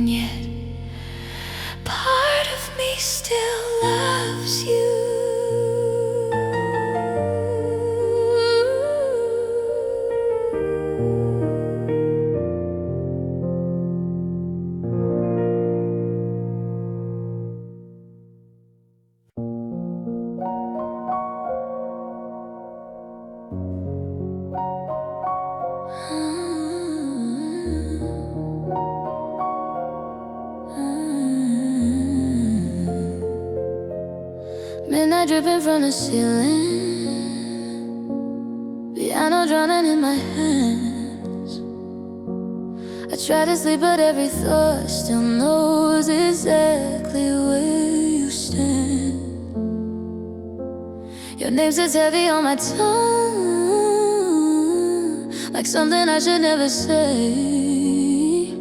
and yet part of me still loves you. Midnight dripping from the ceiling, piano drowning in my hands. I try to sleep but every thought still knows exactly where you stand. Your name sits heavy on my tongue, like something I should never say.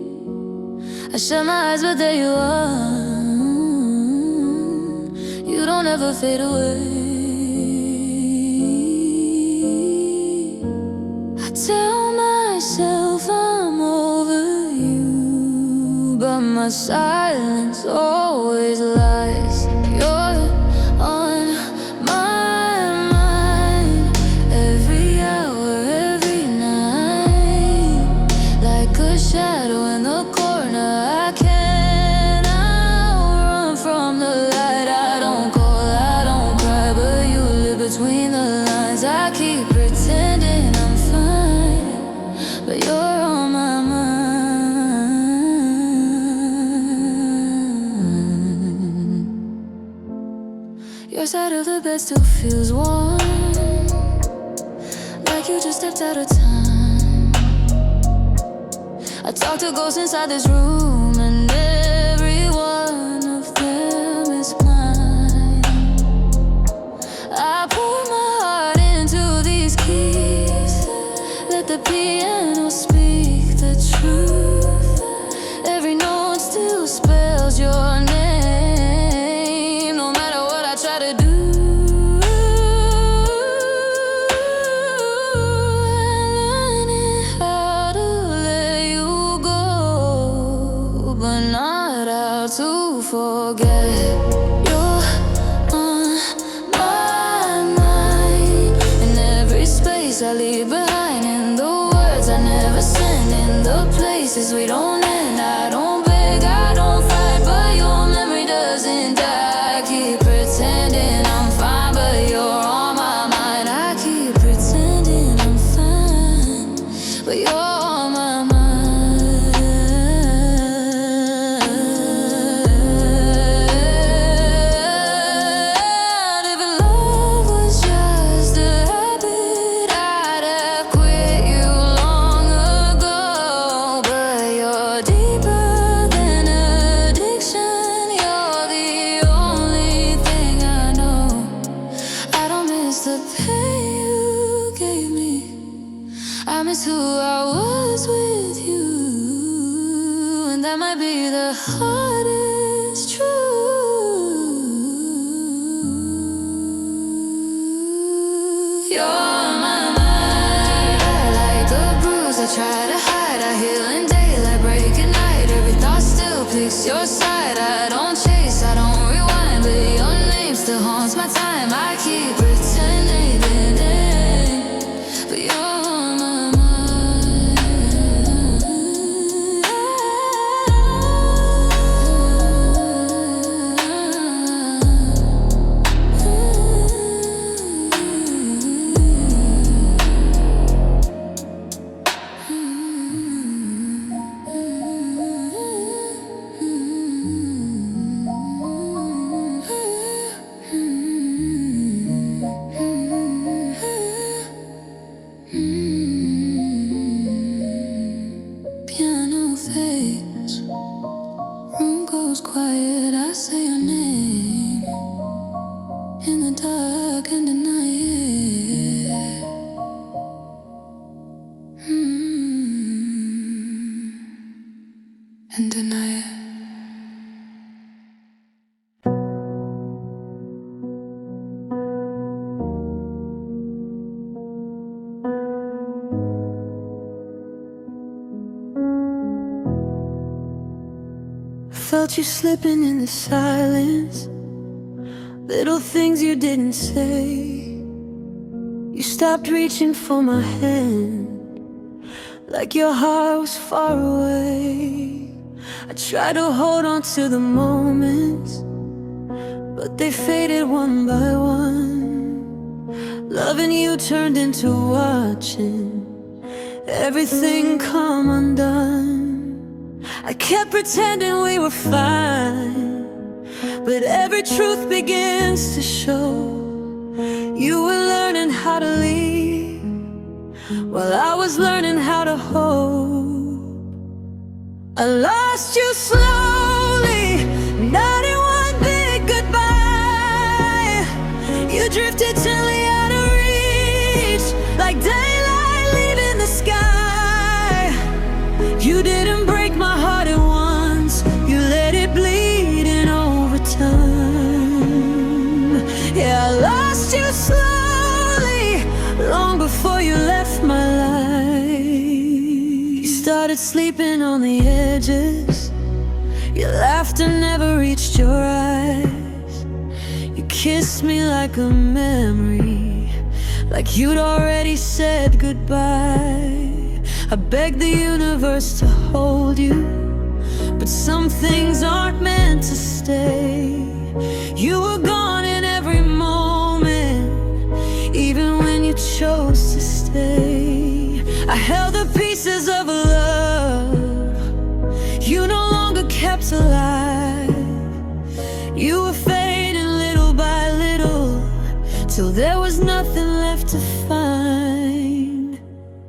I shut my eyes but there you are. You don't ever fade away. I tell myself I'm over you, but my silence always lies. You're on my mind every hour, every night, like a shadow in the corner. I can't outrun from the light. Between the lines, I keep pretending I'm fine, but you're on my mind. Your side of the bed still feels warm, like you just stepped out of time. I talk to ghosts inside this room, and every one of them is mine. I pour my heart into these keys, let the piano speak the truth. Every note still spells your name, no matter what I try to do. I'm learning how to let you go, but not how to forget. I leave behind in the words I never send, in the places we don't end. I don't beg, I don't fight, but your memory doesn't die. I keep pretending I'm fine, but you're on my mind. I keep pretending I'm fine, but you're on my mind. If love was just a habit, I'd have quit you long ago. But you're deeper than addiction. You're the only thing I know. I don't miss the pain you gave me, I miss who I was with you, and that might be the hardest truth. You're on my mind, like a bruise I try to hide. I heal in daylight, break at night. Every thought still picks your side. I don't chase, I don't rewind, but your name still haunts my time. I keep pretending, but you're on my piano fades, room goes quiet. I say your name in the dark and deny it. And deny it. felt you slipping in the silence, little things you didn't say. You stopped reaching for my hand, like your heart was far away. I tried to hold on to the moments, but they faded one by one. Loving you turned into watching everything come undone. I kept pretending we were fine, but every truth begins to show. You were learning how to leave, while I was learning how to hope. I lost you slowly, not in one big goodbye. You drifted gently out of reach, like daylight leaving the sky. You didn't break my heart at once, you let it bleed in over time. Yeah, I lost you slowly, long before you left my life. You started sleeping on the edges, your laughter never reached your eyes. You kissed me like a memory, like you'd already said goodbye. I begged the universe to hold you, but some things aren't meant to stay. You were gone in every moment, even when you chose to stay. I held the pieces of a love you no longer kept alive. You were fading little by little, till there was nothing left to find.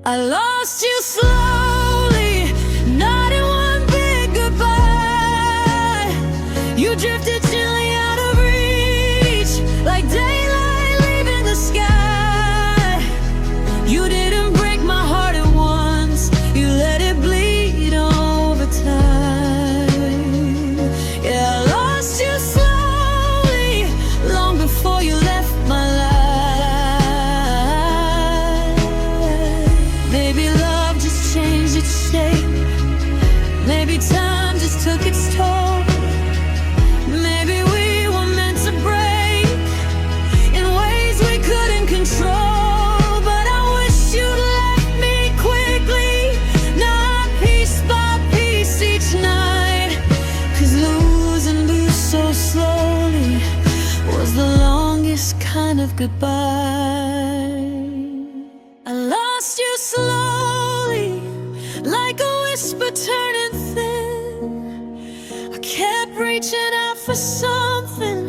I lost you slowly, not in one big goodbye. You drifted gently out of reach, like daylight leaving the sky. You didn't break my heart at once, you let it bleed over time. Yeah, I lost you slowly, long before you left my life. Maybe love just changed its shape, maybe time just took its toll. Maybe we were meant to break in ways we couldn't control. But I wish you'd left me quickly, not piece by piece each night. 'Cause losing you so slowly was the longest kind of goodbye. I lost you slowly, like a whisper turning thin. I kept reaching out for something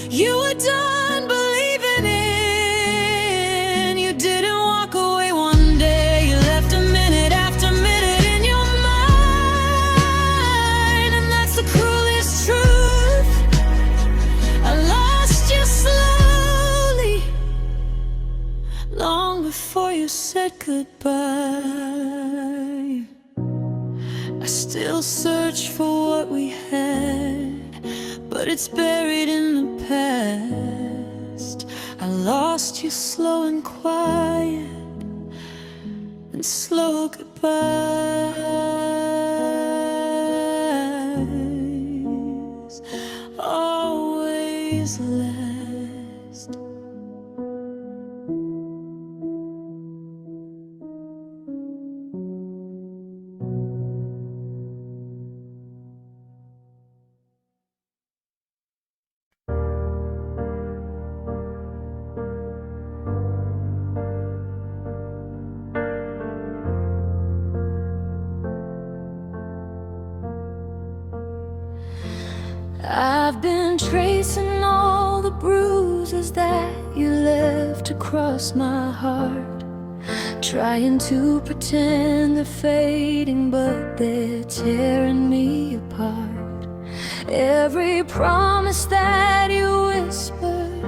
you were done believing in. You didn't walk away one day, you left a minute after minute in your mind. And that's the cruelest truth. I lost you slowly, long before you said goodbye. I still search for what we had, but it's buried in the past. I lost you slow and quiet, and slow goodbyes always last. I've been tracing all the bruises that you left across my heart, trying to pretend they're fading, but they're tearing me apart. Every promise that you whispered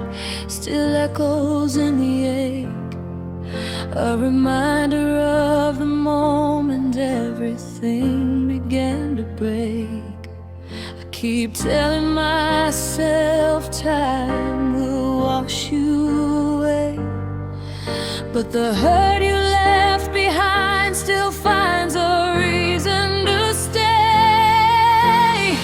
still echoes in the ache, a reminder of the moment everything began to break. Keep telling myself time will wash you away, but the hurt you left behind still finds a reason to stay.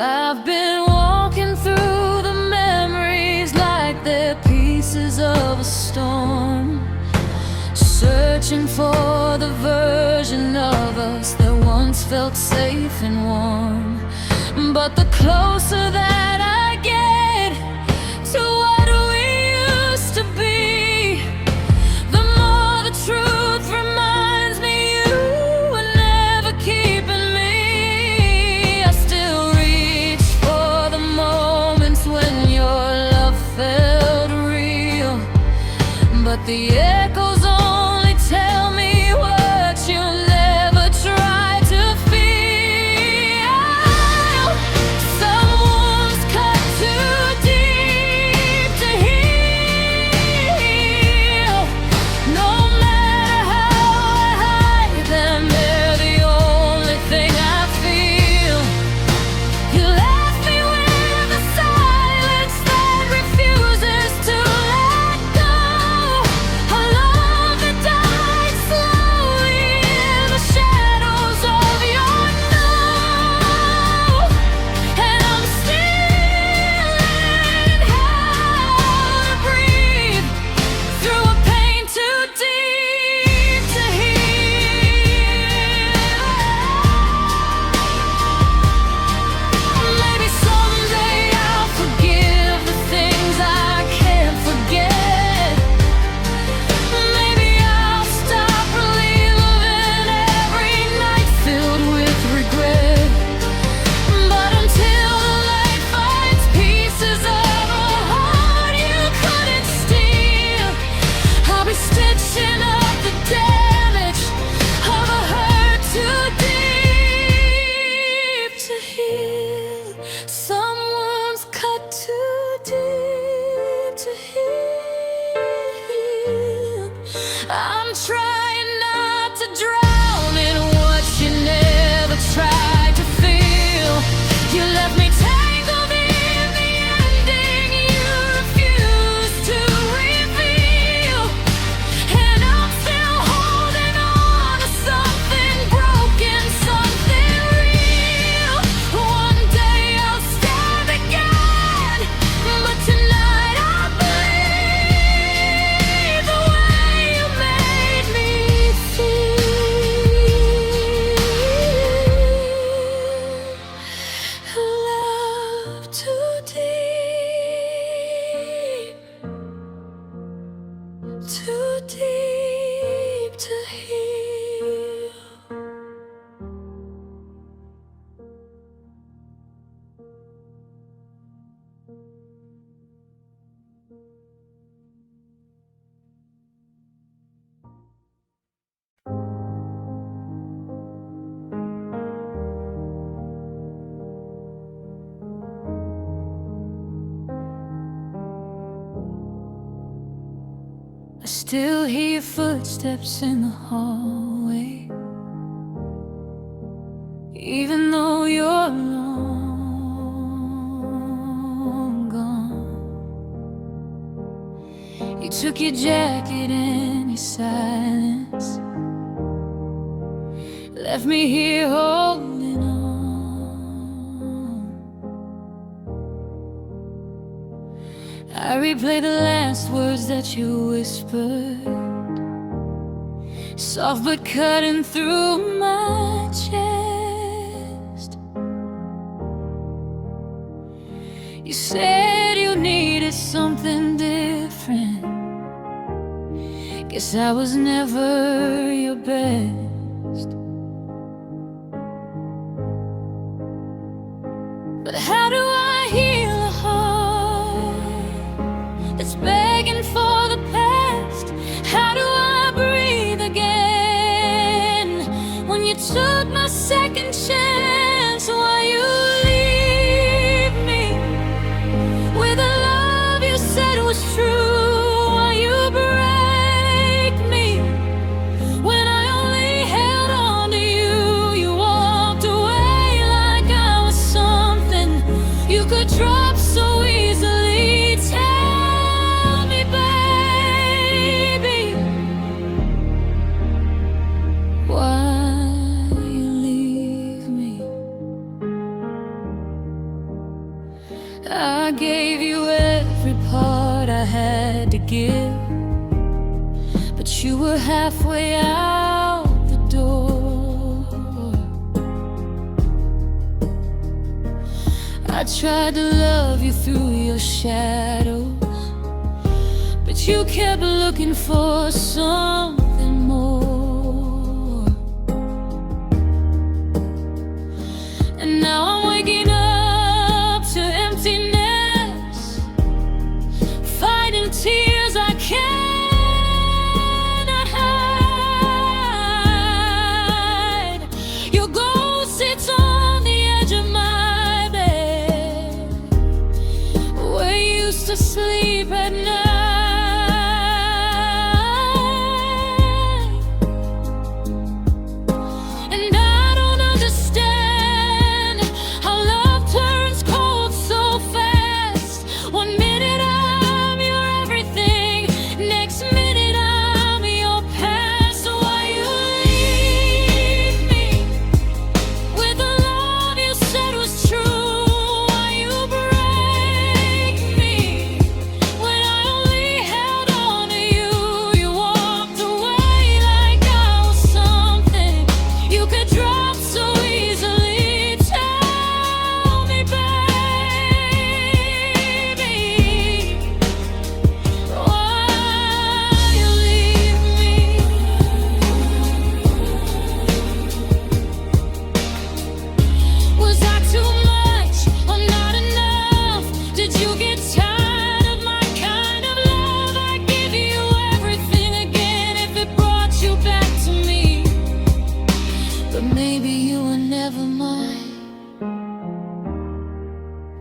I've been walking through the memories like they're pieces of a storm, searching for the version of us that once felt safe and warm. But the closer that I get to what we used to be, the more the truth reminds me you were never keeping me. I still reach for the moments when your love felt real, but the echoes only tell me what you'll never try to feel. Someone's cut too deep to heal. No matter how I hide them, they're the only thing I feel. You left me with a silence that refuses to let go. A love that died slowly in the shadows of your no. And I'm still learning how to breathe through a pain too deep to heal. Maybe someday I'll forgive the things I can't forget. Maybe I'll stop reliving every night filled with regret. But until the light finds pieces of a heart you couldn't steal, I'll be stitching up the damage of a hurt too deep to heal. Someone's cut too deep to heal. I'm trying not to drown in what you never tried to feel. You left me tangled in the ending you refused to reveal. And I'm still holding on to something broken, something real. One day I'll stand again, but tonight I believe the way you made me feel. Love too deep to heal. I still hear footsteps in the hallway, even though you're long gone. You took your jacket and your silence, left me here holding on. I replay the last words that you whispered, soft but cutting through my chest. You said you needed something different. Guess I was never your best. But how do I heal a heart that's begging for the past? How do I breathe again when you took my second chance? Why you leave me with a love you said was true? Why you break me when I only held on to you? You walked away like I was something you could drop so easily. Tell me, baby, why you leave me? I gave you every part I had to give, but you were halfway out the door. I tried to love you through your shadows, but you kept looking for something more. And now I'm waking up to emptiness, fighting tears I cannot hide. Your ghost sits on the edge of my bed, where you used to sleep at night.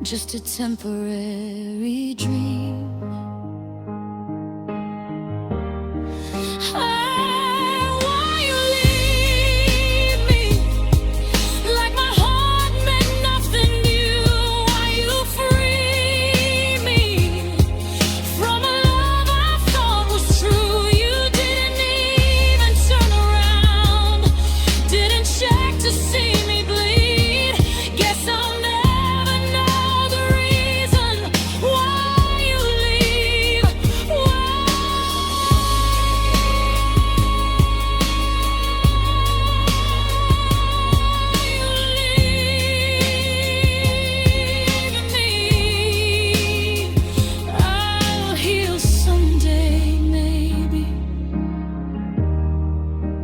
Just a temporary dream. Why you leave me like my heart meant nothing to you? Why you free me from a love I thought was true? You didn't even turn around, didn't check to see me bleed. Guess I'll never know the reason why you leave. I'll heal someday, maybe,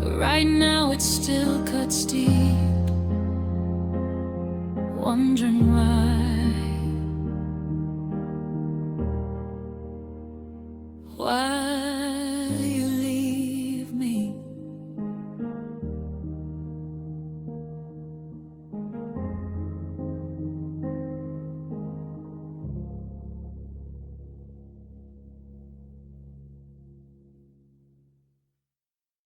but right now it still cuts deep. Wondering why